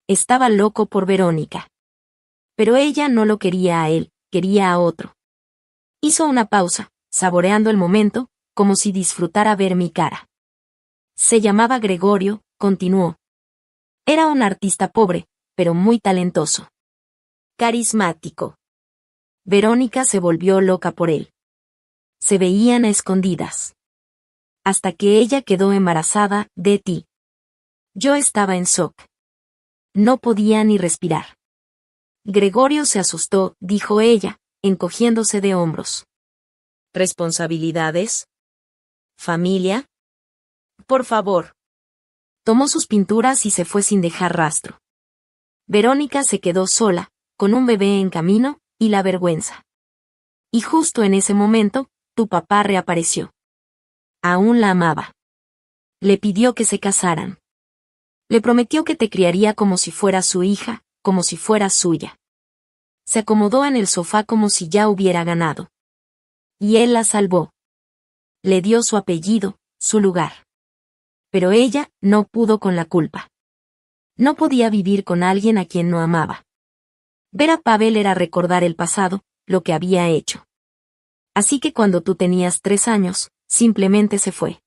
Estaba loco por Verónica. Pero ella no lo quería a él, quería a otro. Hizo una pausa, saboreando el momento, como si disfrutara ver mi cara. Se llamaba Gregorio, continuó. Era un artista pobre, pero muy talentoso. Carismático. Verónica se volvió loca por él. Se veían a escondidas. Hasta que ella quedó embarazada de ti. Yo estaba en shock. No podía ni respirar. Gregorio se asustó, dijo ella, encogiéndose de hombros. ¿Responsabilidades? ¿Familia? Por favor. Tomó sus pinturas y se fue sin dejar rastro. Verónica se quedó sola, con un bebé en camino, y la vergüenza. Y justo en ese momento, tu papá reapareció. Aún la amaba. Le pidió que se casaran. Le prometió que te criaría como si fuera su hija, como si fuera suya. Se acomodó en el sofá como si ya hubiera ganado. Y él la salvó. Le dio su apellido, su lugar. Pero ella no pudo con la culpa. No podía vivir con alguien a quien no amaba. Ver a Pavel era recordar el pasado, lo que había hecho. Así que cuando tú tenías 3 años, simplemente se fue.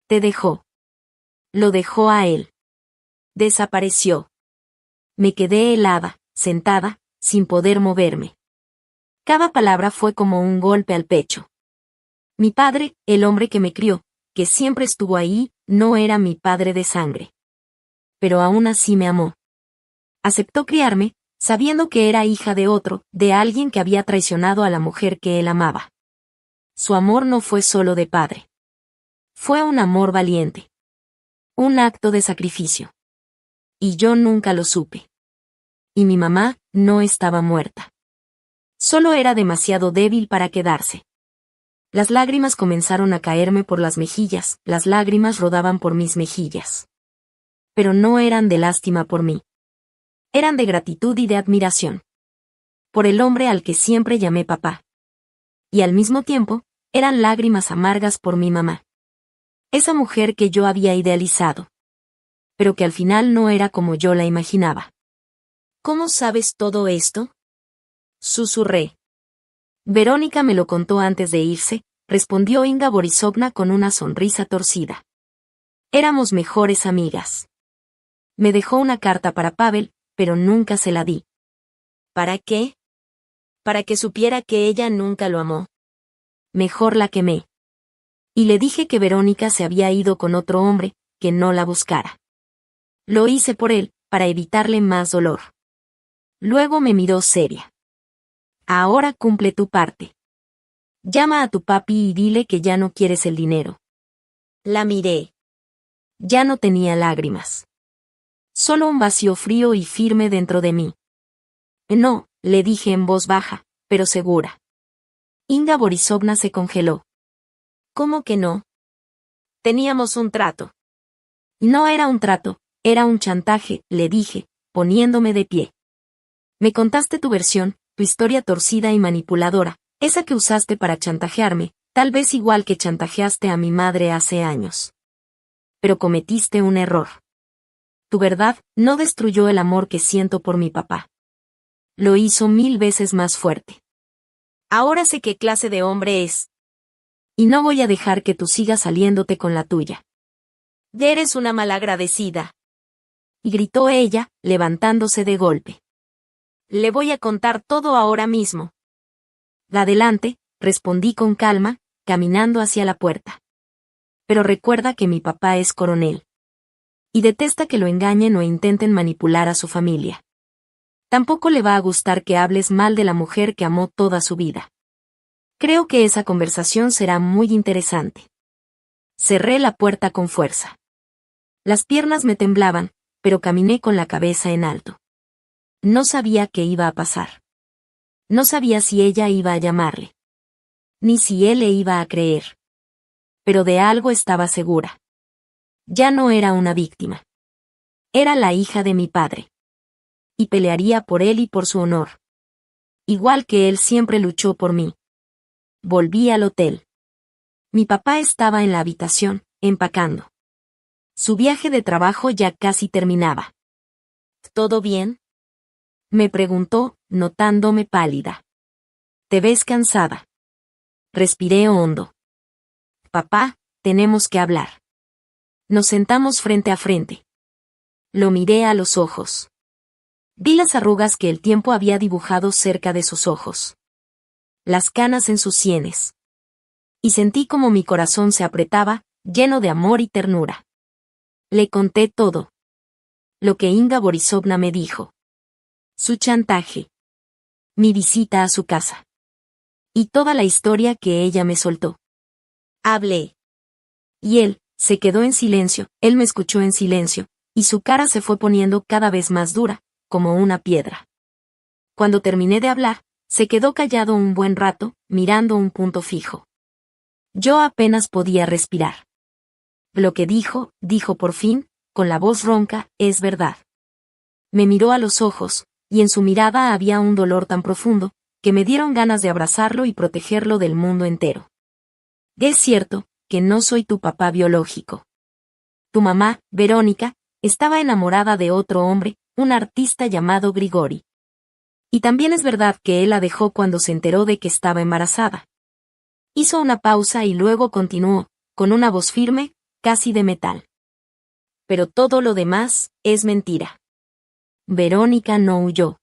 Te dejó. Lo dejó a él. Desapareció. Me quedé helada, sentada, sin poder moverme. Cada palabra fue como un golpe al pecho. Mi padre, el hombre que me crió, que siempre estuvo ahí, no era mi padre de sangre. Pero aún así me amó. Aceptó criarme, sabiendo que era hija de otro, de alguien que había traicionado a la mujer que él amaba. Su amor no fue solo de padre. Fue un amor valiente. Un acto de sacrificio. Y yo nunca lo supe. Y mi mamá no estaba muerta. Solo era demasiado débil para quedarse. Las lágrimas comenzaron a caerme por las mejillas, las lágrimas rodaban por mis mejillas. Pero no eran de lástima por mí. Eran de gratitud y de admiración. Por el hombre al que siempre llamé papá. Y al mismo tiempo, eran lágrimas amargas por mi mamá. Esa mujer que yo había idealizado. Pero que al final no era como yo la imaginaba. ¿Cómo sabes todo esto? Susurré. Verónica me lo contó antes de irse, respondió Inga Borisovna con una sonrisa torcida. Éramos mejores amigas. Me dejó una carta para Pavel, pero nunca se la di. ¿Para qué? Para que supiera que ella nunca lo amó. Mejor la quemé. Y le dije que Verónica se había ido con otro hombre, que no la buscara. Lo hice por él, para evitarle más dolor. Luego me miró seria. Ahora cumple tu parte. Llama a tu papi y dile que ya no quieres el dinero. La miré. Ya no tenía lágrimas. Solo un vacío frío y firme dentro de mí. No, le dije en voz baja, pero segura. Inga Borisovna se congeló. ¿Cómo que no? Teníamos un trato. No era un trato, era un chantaje, le dije, poniéndome de pie. Me contaste tu versión, tu historia torcida y manipuladora, esa que usaste para chantajearme, tal vez igual que chantajeaste a mi madre hace años. Pero cometiste un error. Tu verdad no destruyó el amor que siento por mi papá. Lo hizo 1000 veces más fuerte. Ahora sé qué clase de hombre es. Y no voy a dejar que tú sigas saliéndote con la tuya. Eres una malagradecida. Y gritó ella, levantándose de golpe. Le voy a contar todo ahora mismo. Adelante, respondí con calma, caminando hacia la puerta. Pero recuerda que mi papá es coronel. Y detesta que lo engañen o intenten manipular a su familia. Tampoco le va a gustar que hables mal de la mujer que amó toda su vida. Creo que esa conversación será muy interesante. Cerré la puerta con fuerza. Las piernas me temblaban, pero caminé con la cabeza en alto. No sabía qué iba a pasar. No sabía si ella iba a llamarle. Ni si él le iba a creer. Pero de algo estaba segura. Ya no era una víctima. Era la hija de mi padre. Y pelearía por él y por su honor. Igual que él siempre luchó por mí. Volví al hotel. Mi papá estaba en la habitación, empacando. Su viaje de trabajo ya casi terminaba. ¿Todo bien? Me preguntó, notándome pálida. ¿Te ves cansada? Respiré hondo. Papá, tenemos que hablar. Nos sentamos frente a frente. Lo miré a los ojos. Vi las arrugas que el tiempo había dibujado cerca de sus ojos. Las canas en sus sienes. Y sentí como mi corazón se apretaba, lleno de amor y ternura. Le conté todo. Lo que Inga Borisovna me dijo. Su chantaje. Mi visita a su casa. Y toda la historia que ella me soltó. Hablé. Y él, se quedó en silencio, él me escuchó en silencio, y su cara se fue poniendo cada vez más dura, como una piedra. Cuando terminé de hablar, se quedó callado un buen rato, mirando un punto fijo. Yo apenas podía respirar. Lo que dijo por fin, con la voz ronca, es verdad. Me miró a los ojos, y en su mirada había un dolor tan profundo, que me dieron ganas de abrazarlo y protegerlo del mundo entero. Es cierto, que no soy tu papá biológico. Tu mamá, Verónica, estaba enamorada de otro hombre, un artista llamado Grigori. Y también es verdad que él la dejó cuando se enteró de que estaba embarazada. Hizo una pausa y luego continuó, con una voz firme, casi de metal. Pero todo lo demás, es mentira. Verónica no huyó.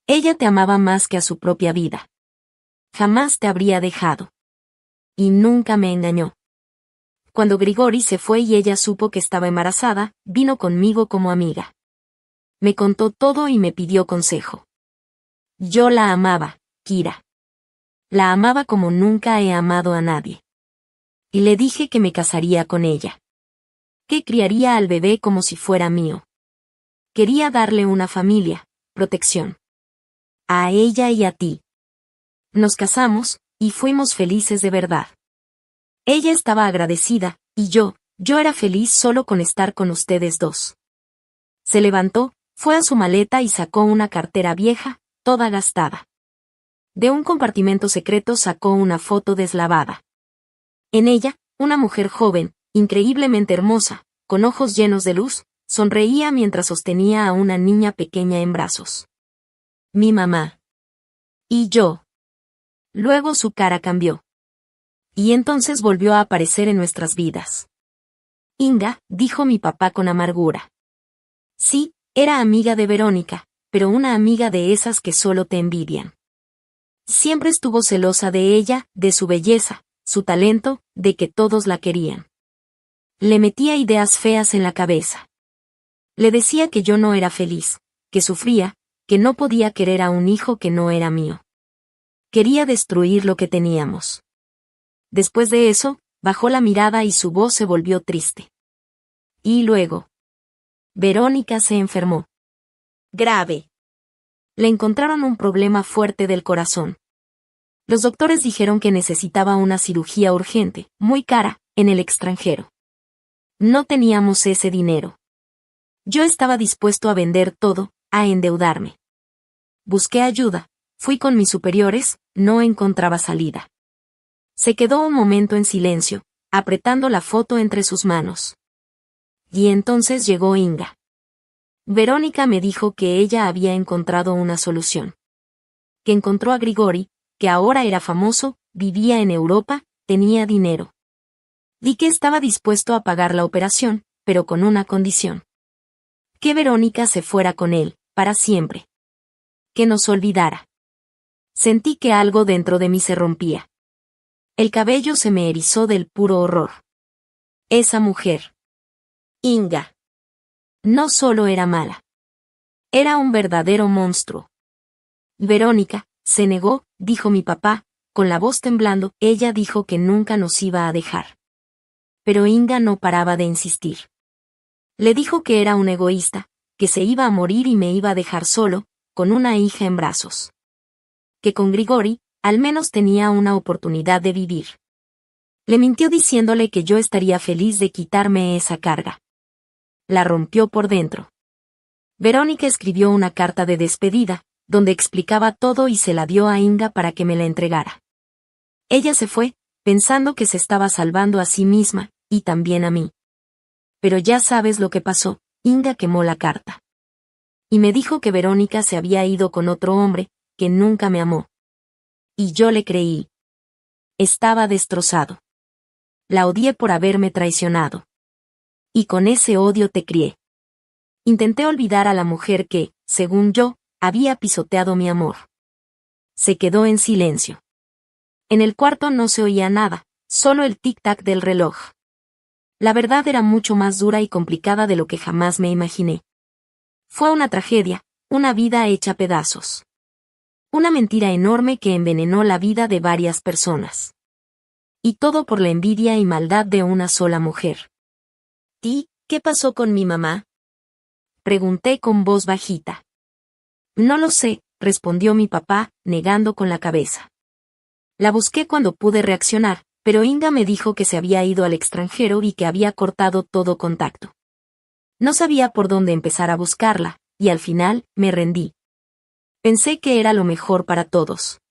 Ella te amaba más que a su propia vida. Jamás te habría dejado. Y nunca me engañó. Cuando Grigori se fue y ella supo que estaba embarazada, vino conmigo como amiga. Me contó todo y me pidió consejo. Yo la amaba, Kira. La amaba como nunca he amado a nadie. Y le dije que me casaría con ella. Que criaría al bebé como si fuera mío. Quería darle una familia, protección. A ella y a ti. Nos casamos, y fuimos felices de verdad. Ella estaba agradecida, y yo era feliz solo con estar con ustedes dos. Se levantó, fue a su maleta y sacó una cartera vieja, toda gastada. De un compartimento secreto sacó una foto deslavada. En ella, una mujer joven, increíblemente hermosa, con ojos llenos de luz, sonreía mientras sostenía a una niña pequeña en brazos. Mi mamá. Y yo. Luego su cara cambió. Y entonces volvió a aparecer en nuestras vidas. Inga, dijo mi papá con amargura. Sí, era amiga de Verónica, pero una amiga de esas que solo te envidian. Siempre estuvo celosa de ella, de su belleza, su talento, de que todos la querían. Le metía ideas feas en la cabeza. Le decía que yo no era feliz, que sufría, que no podía querer a un hijo que no era mío. Quería destruir lo que teníamos. Después de eso, bajó la mirada y su voz se volvió triste. Y luego. Verónica se enfermó. Grave. Le encontraron un problema fuerte del corazón. Los doctores dijeron que necesitaba una cirugía urgente, muy cara, en el extranjero. No teníamos ese dinero. Yo estaba dispuesto a vender todo, a endeudarme. Busqué ayuda, fui con mis superiores, no encontraba salida. Se quedó un momento en silencio, apretando la foto entre sus manos. Y entonces llegó Inga. Verónica me dijo que ella había encontrado una solución. Que encontró a Grigori, que ahora era famoso, vivía en Europa, tenía dinero. Y que estaba dispuesto a pagar la operación, pero con una condición. Que Verónica se fuera con él, para siempre. Que nos olvidara. Sentí que algo dentro de mí se rompía. El cabello se me erizó del puro horror. Esa mujer. Inga. No solo era mala. Era un verdadero monstruo. Verónica, se negó, dijo mi papá, con la voz temblando, ella dijo que nunca nos iba a dejar. Pero Inga no paraba de insistir. Le dijo que era un egoísta, que se iba a morir y me iba a dejar solo, con una hija en brazos. Que con Grigori, al menos tenía una oportunidad de vivir. Le mintió diciéndole que yo estaría feliz de quitarme esa carga. La rompió por dentro. Verónica escribió una carta de despedida, donde explicaba todo y se la dio a Inga para que me la entregara. Ella se fue, pensando que se estaba salvando a sí misma, y también a mí. Pero ya sabes lo que pasó, Inga quemó la carta. Y me dijo que Verónica se había ido con otro hombre, que nunca me amó. Y yo le creí. Estaba destrozado. La odié por haberme traicionado. Y con ese odio te crié. Intenté olvidar a la mujer que, según yo, había pisoteado mi amor. Se quedó en silencio. En el cuarto no se oía nada, solo el tic-tac del reloj. La verdad era mucho más dura y complicada de lo que jamás me imaginé. Fue una tragedia, una vida hecha pedazos. Una mentira enorme que envenenó la vida de varias personas. Y todo por la envidia y maldad de una sola mujer. ¿Y qué pasó con mi mamá? Pregunté con voz bajita. No lo sé, respondió mi papá, negando con la cabeza. La busqué cuando pude reaccionar, pero Inga me dijo que se había ido al extranjero y que había cortado todo contacto. No sabía por dónde empezar a buscarla, y al final, me rendí. Pensé que era lo mejor para todos.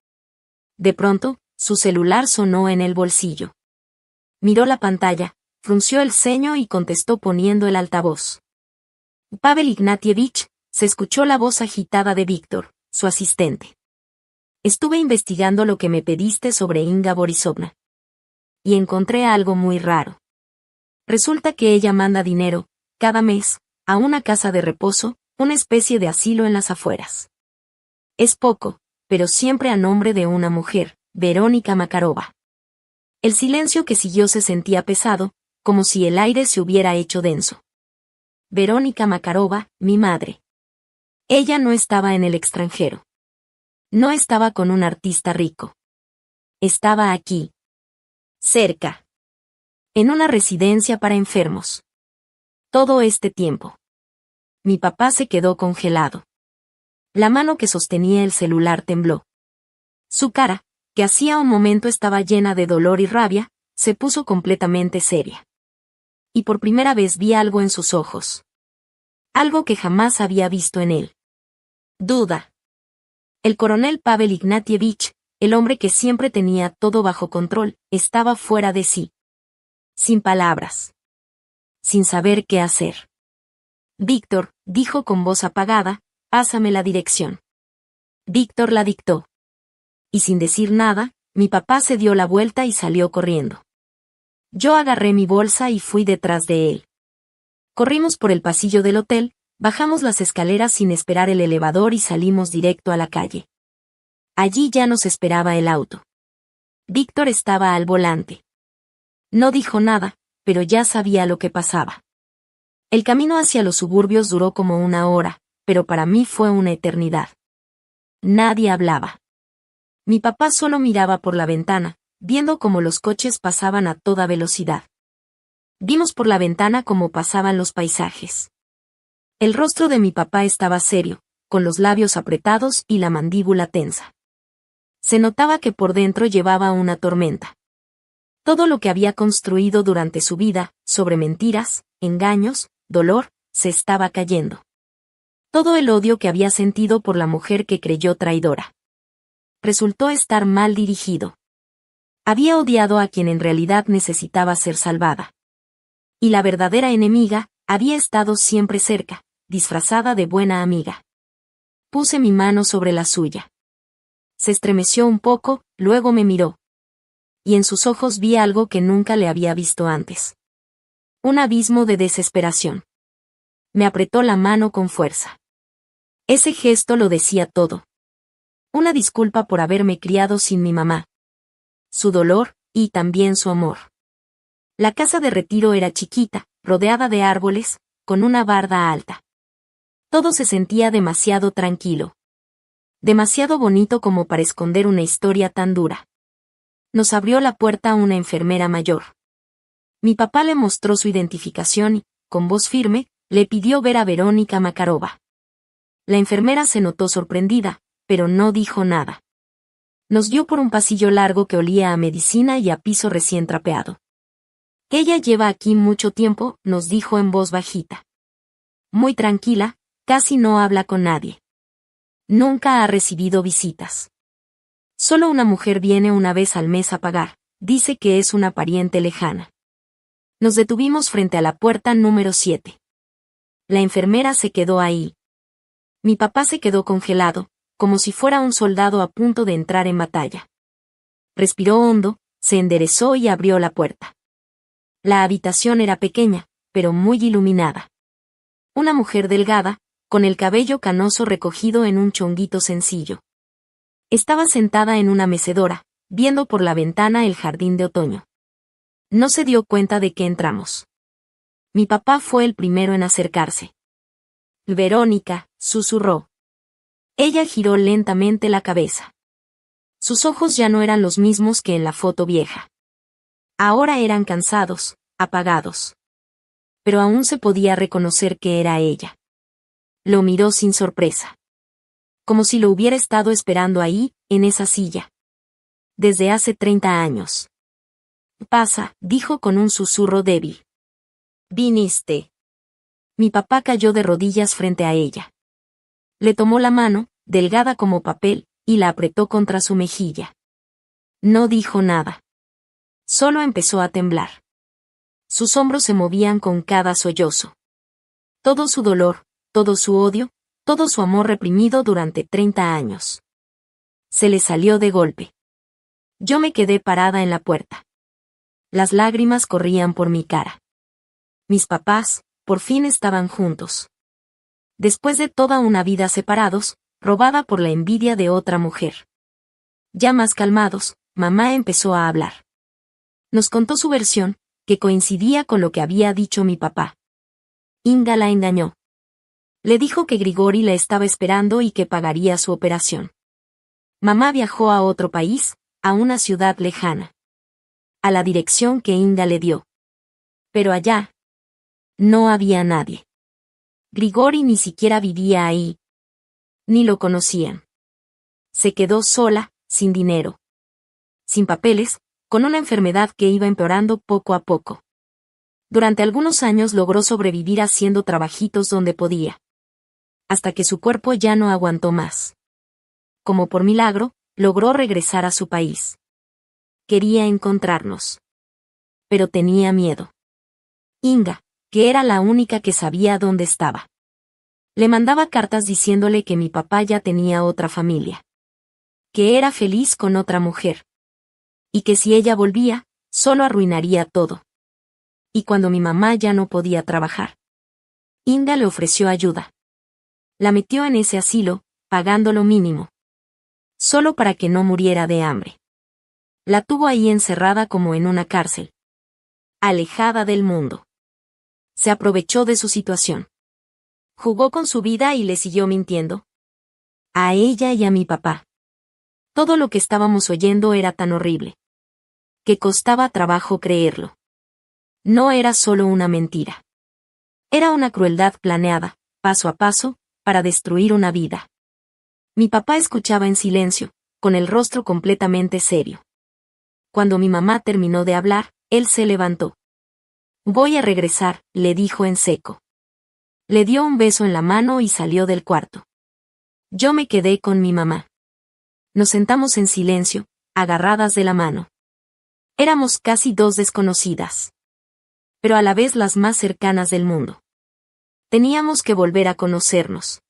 De pronto, su celular sonó en el bolsillo. Miró la pantalla, frunció el ceño y contestó poniendo el altavoz. Pavel Ignatievich, se escuchó la voz agitada de Víctor, su asistente. Estuve investigando lo que me pediste sobre Inga Borisovna. Y encontré algo muy raro. Resulta que ella manda dinero, cada mes, a una casa de reposo, una especie de asilo en las afueras. Es poco, pero siempre a nombre de una mujer, Verónica Makarova. El silencio que siguió se sentía pesado, como si el aire se hubiera hecho denso. Verónica Makarova, mi madre. Ella no estaba en el extranjero. No estaba con un artista rico. Estaba aquí. Cerca. En una residencia para enfermos. Todo este tiempo. Mi papá se quedó congelado. La mano que sostenía el celular tembló. Su cara, que hacía un momento estaba llena de dolor y rabia, se puso completamente seria. Y por primera vez vi algo en sus ojos. Algo que jamás había visto en él. Duda. El coronel Pavel Ignatievich, el hombre que siempre tenía todo bajo control, estaba fuera de sí. Sin palabras. Sin saber qué hacer. Víctor, dijo con voz apagada, pásame la dirección. Víctor la dictó. Y sin decir nada, mi papá se dio la vuelta y salió corriendo. Yo agarré mi bolsa y fui detrás de él. Corrimos por el pasillo del hotel, bajamos las escaleras sin esperar el elevador y salimos directo a la calle. Allí ya nos esperaba el auto. Víctor estaba al volante. No dijo nada, pero ya sabía lo que pasaba. El camino hacia los suburbios duró como 1 hora, pero para mí fue una eternidad. Nadie hablaba. Mi papá solo miraba por la ventana, viendo cómo los coches pasaban a toda velocidad. Vimos por la ventana cómo pasaban los paisajes. El rostro de mi papá estaba serio, con los labios apretados y la mandíbula tensa. Se notaba que por dentro llevaba una tormenta. Todo lo que había construido durante su vida, sobre mentiras, engaños, dolor, se estaba cayendo. Todo el odio que había sentido por la mujer que creyó traidora. Resultó estar mal dirigido. Había odiado a quien en realidad necesitaba ser salvada. Y la verdadera enemiga, había estado siempre cerca, disfrazada de buena amiga. Puse mi mano sobre la suya. Se estremeció un poco, luego me miró. Y en sus ojos vi algo que nunca le había visto antes. Un abismo de desesperación. Me apretó la mano con fuerza. Ese gesto lo decía todo. Una disculpa por haberme criado sin mi mamá. Su dolor, y también su amor. La casa de retiro era chiquita, rodeada de árboles, con una barda alta. Todo se sentía demasiado tranquilo. Demasiado bonito como para esconder una historia tan dura. Nos abrió la puerta una enfermera mayor. Mi papá le mostró su identificación y, con voz firme, le pidió ver a Verónica Makarova. La enfermera se notó sorprendida, pero no dijo nada. Nos guió por un pasillo largo que olía a medicina y a piso recién trapeado. Ella lleva aquí mucho tiempo, nos dijo en voz bajita. Muy tranquila, casi no habla con nadie. Nunca ha recibido visitas. Solo una mujer viene una vez al mes a pagar, dice que es una pariente lejana. Nos detuvimos frente a la puerta número 7. La enfermera se quedó ahí. Mi papá se quedó congelado, como si fuera un soldado a punto de entrar en batalla. Respiró hondo, se enderezó y abrió la puerta. La habitación era pequeña, pero muy iluminada. Una mujer delgada, con el cabello canoso recogido en un chonguito sencillo. Estaba sentada en una mecedora, viendo por la ventana el jardín de otoño. No se dio cuenta de que entramos. Mi papá fue el primero en acercarse. Verónica, susurró. Ella giró lentamente la cabeza. Sus ojos ya no eran los mismos que en la foto vieja. Ahora eran cansados, apagados. Pero aún se podía reconocer que era ella. Lo miró sin sorpresa. Como si lo hubiera estado esperando ahí, en esa silla. Desde hace 30 años. Pasa, dijo con un susurro débil. Viniste. Mi papá cayó de rodillas frente a ella. Le tomó la mano, delgada como papel, y la apretó contra su mejilla. No dijo nada. Solo empezó a temblar. Sus hombros se movían con cada sollozo. Todo su dolor, todo su odio, todo su amor reprimido durante 30 años. Se le salió de golpe. Yo me quedé parada en la puerta. Las lágrimas corrían por mi cara. Mis papás, por fin estaban juntos. Después de toda una vida separados, robada por la envidia de otra mujer. Ya más calmados, mamá empezó a hablar. Nos contó su versión, que coincidía con lo que había dicho mi papá. Inga la engañó. Le dijo que Grigori la estaba esperando y que pagaría su operación. Mamá viajó a otro país, a una ciudad lejana. A la dirección que Inga le dio. Pero allá no había nadie. Grigori ni siquiera vivía ahí. Ni lo conocían. Se quedó sola, sin dinero. Sin papeles, con una enfermedad que iba empeorando poco a poco. Durante algunos años logró sobrevivir haciendo trabajitos donde podía. Hasta que su cuerpo ya no aguantó más. Como por milagro, logró regresar a su país. Quería encontrarnos. Pero tenía miedo. Inga, que era la única que sabía dónde estaba. Le mandaba cartas diciéndole que mi papá ya tenía otra familia. Que era feliz con otra mujer. Y que si ella volvía, solo arruinaría todo. Y cuando mi mamá ya no podía trabajar, Inga le ofreció ayuda. La metió en ese asilo, pagando lo mínimo. Solo para que no muriera de hambre. La tuvo ahí encerrada como en una cárcel. Alejada del mundo. Se aprovechó de su situación. Jugó con su vida y le siguió mintiendo. A ella y a mi papá. Todo lo que estábamos oyendo era tan horrible. Que costaba trabajo creerlo. No era solo una mentira. Era una crueldad planeada, paso a paso, para destruir una vida. Mi papá escuchaba en silencio, con el rostro completamente serio. Cuando mi mamá terminó de hablar, él se levantó. Voy a regresar, le dijo en seco. Le dio un beso en la mano y salió del cuarto. Yo me quedé con mi mamá. Nos sentamos en silencio, agarradas de la mano. Éramos casi dos desconocidas. Pero a la vez las más cercanas del mundo. Teníamos que volver a conocernos.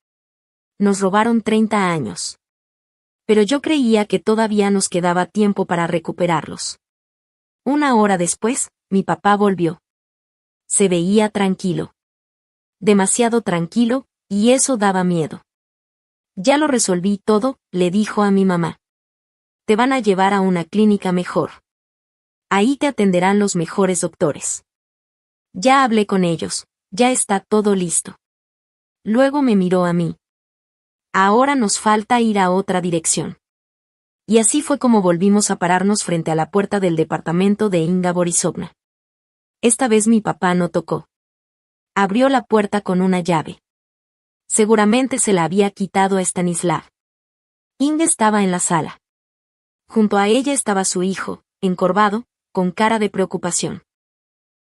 Nos robaron 30 años. Pero yo creía que todavía nos quedaba tiempo para recuperarlos. Una hora después, mi papá volvió. Se veía tranquilo. Demasiado tranquilo, y eso daba miedo. Ya lo resolví todo, le dijo a mi mamá. Te van a llevar a una clínica mejor. Ahí te atenderán los mejores doctores. Ya hablé con ellos, ya está todo listo. Luego me miró a mí. Ahora nos falta ir a otra dirección. Y así fue como volvimos a pararnos frente a la puerta del departamento de Inga Borisovna. Esta vez mi papá no tocó. Abrió la puerta con una llave. Seguramente se la había quitado a Stanislav. Inga estaba en la sala. Junto a ella estaba su hijo, encorvado, con cara de preocupación.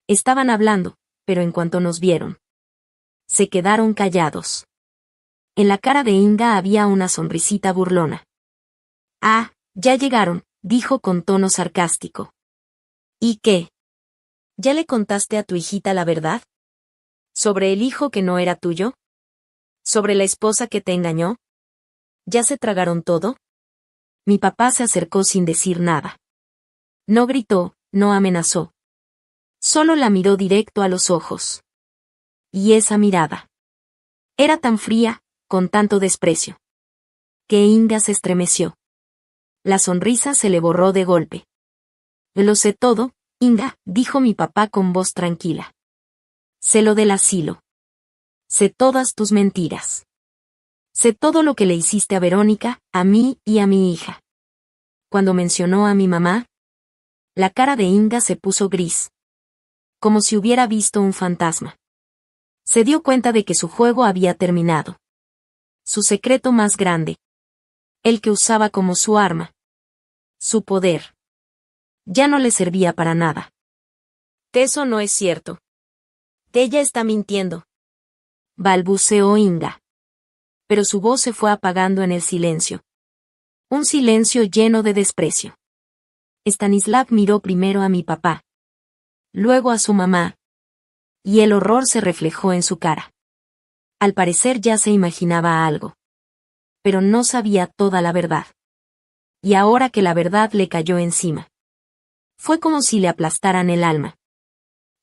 Estaban hablando, pero en cuanto nos vieron, se quedaron callados. En la cara de Inga había una sonrisita burlona. Ah, ya llegaron, dijo con tono sarcástico. ¿Y qué? ¿Ya le contaste a tu hijita la verdad? ¿Sobre el hijo que no era tuyo? ¿Sobre la esposa que te engañó? ¿Ya se tragaron todo? Mi papá se acercó sin decir nada. No gritó, no amenazó. Solo la miró directo a los ojos. Y esa mirada era tan fría, con tanto desprecio, que Inga se estremeció. La sonrisa se le borró de golpe. Lo sé todo, Inga, dijo mi papá con voz tranquila. Sé lo del asilo. Sé todas tus mentiras. Sé todo lo que le hiciste a Verónica, a mí y a mi hija. Cuando mencionó a mi mamá, la cara de Inga se puso gris. Como si hubiera visto un fantasma. Se dio cuenta de que su juego había terminado. Su secreto más grande. El que usaba como su arma. Su poder. Ya no le servía para nada. Eso no es cierto. Ella está mintiendo. Balbuceó Inga. Pero su voz se fue apagando en el silencio. Un silencio lleno de desprecio. Stanislav miró primero a mi papá. Luego a su mamá. Y el horror se reflejó en su cara. Al parecer ya se imaginaba algo. Pero no sabía toda la verdad. Y ahora que la verdad le cayó encima. Fue como si le aplastaran el alma.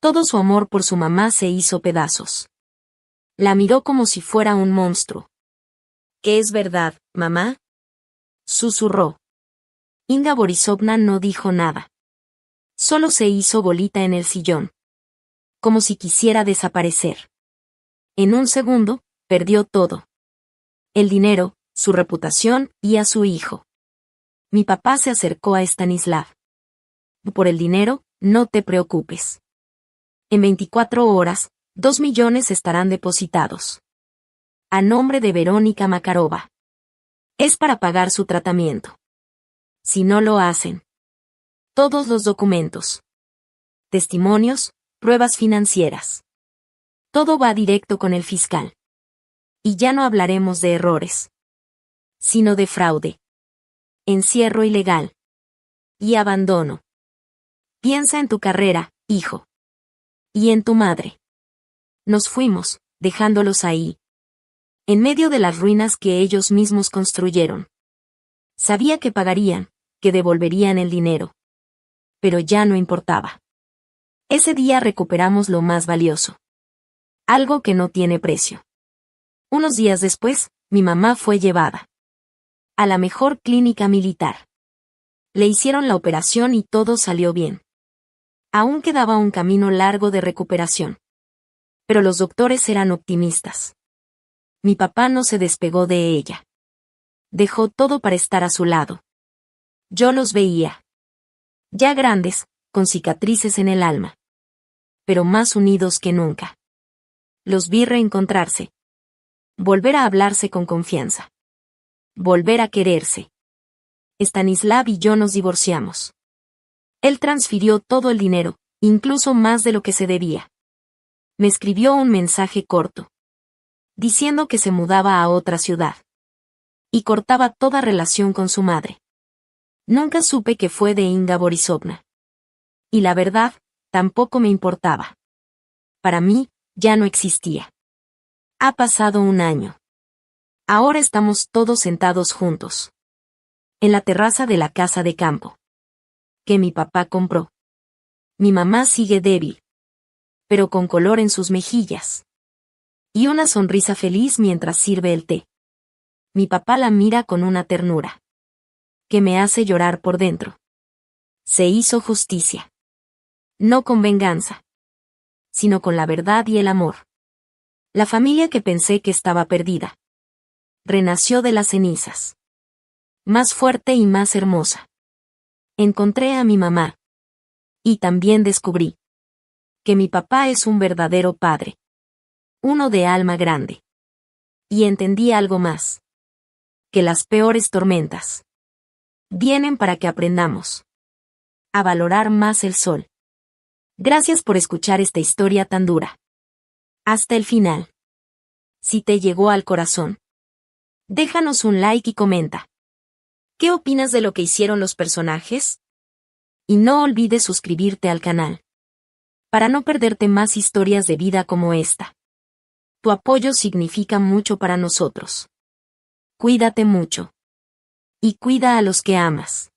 Todo su amor por su mamá se hizo pedazos. La miró como si fuera un monstruo. ¿Qué es verdad, mamá? Susurró. Inga Borisovna no dijo nada. Solo se hizo bolita en el sillón. Como si quisiera desaparecer. En un segundo, perdió todo. El dinero, su reputación y a su hijo. Mi papá se acercó a Stanislav. Por el dinero, no te preocupes. En 24 horas, 2 millones estarán depositados. A nombre de Verónica Makarova. Es para pagar su tratamiento. Si no lo hacen. Todos los documentos. Testimonios, pruebas financieras. Todo va directo con el fiscal. Y ya no hablaremos de errores. Sino de fraude. Encierro ilegal. Y abandono. Piensa en tu carrera, hijo. Y en tu madre. Nos fuimos, dejándolos ahí. En medio de las ruinas que ellos mismos construyeron. Sabía que pagarían, que devolverían el dinero. Pero ya no importaba. Ese día recuperamos lo más valioso. Algo que no tiene precio. Unos días después, mi mamá fue llevada a la mejor clínica militar. Le hicieron la operación y todo salió bien. Aún quedaba un camino largo de recuperación. Pero los doctores eran optimistas. Mi papá no se despegó de ella. Dejó todo para estar a su lado. Yo los veía. Ya grandes, con cicatrices en el alma. Pero más unidos que nunca. Los vi reencontrarse. Volver a hablarse con confianza. Volver a quererse. Stanislav y yo nos divorciamos. Él transfirió todo el dinero, incluso más de lo que se debía. Me escribió un mensaje corto. Diciendo que se mudaba a otra ciudad. Y cortaba toda relación con su madre. Nunca supe que fue de Inga Borisovna. Y la verdad, tampoco me importaba. Para mí, ya no existía. Ha pasado un año. Ahora estamos todos sentados juntos. En la terraza de la casa de campo. Que mi papá compró. Mi mamá sigue débil. Pero con color en sus mejillas. Y una sonrisa feliz mientras sirve el té. Mi papá la mira con una ternura. Que me hace llorar por dentro. Se hizo justicia. No con venganza. Sino con la verdad y el amor. La familia que pensé que estaba perdida. Renació de las cenizas. Más fuerte y más hermosa. Encontré a mi mamá. Y también descubrí. Que mi papá es un verdadero padre. Uno de alma grande. Y entendí algo más. Que las peores tormentas. Vienen para que aprendamos. A valorar más el sol. Gracias por escuchar esta historia tan dura. Hasta el final. Si te llegó al corazón. Déjanos un like y comenta. ¿Qué opinas de lo que hicieron los personajes? Y no olvides suscribirte al canal. Para no perderte más historias de vida como esta. Tu apoyo significa mucho para nosotros. Cuídate mucho. Y cuida a los que amas.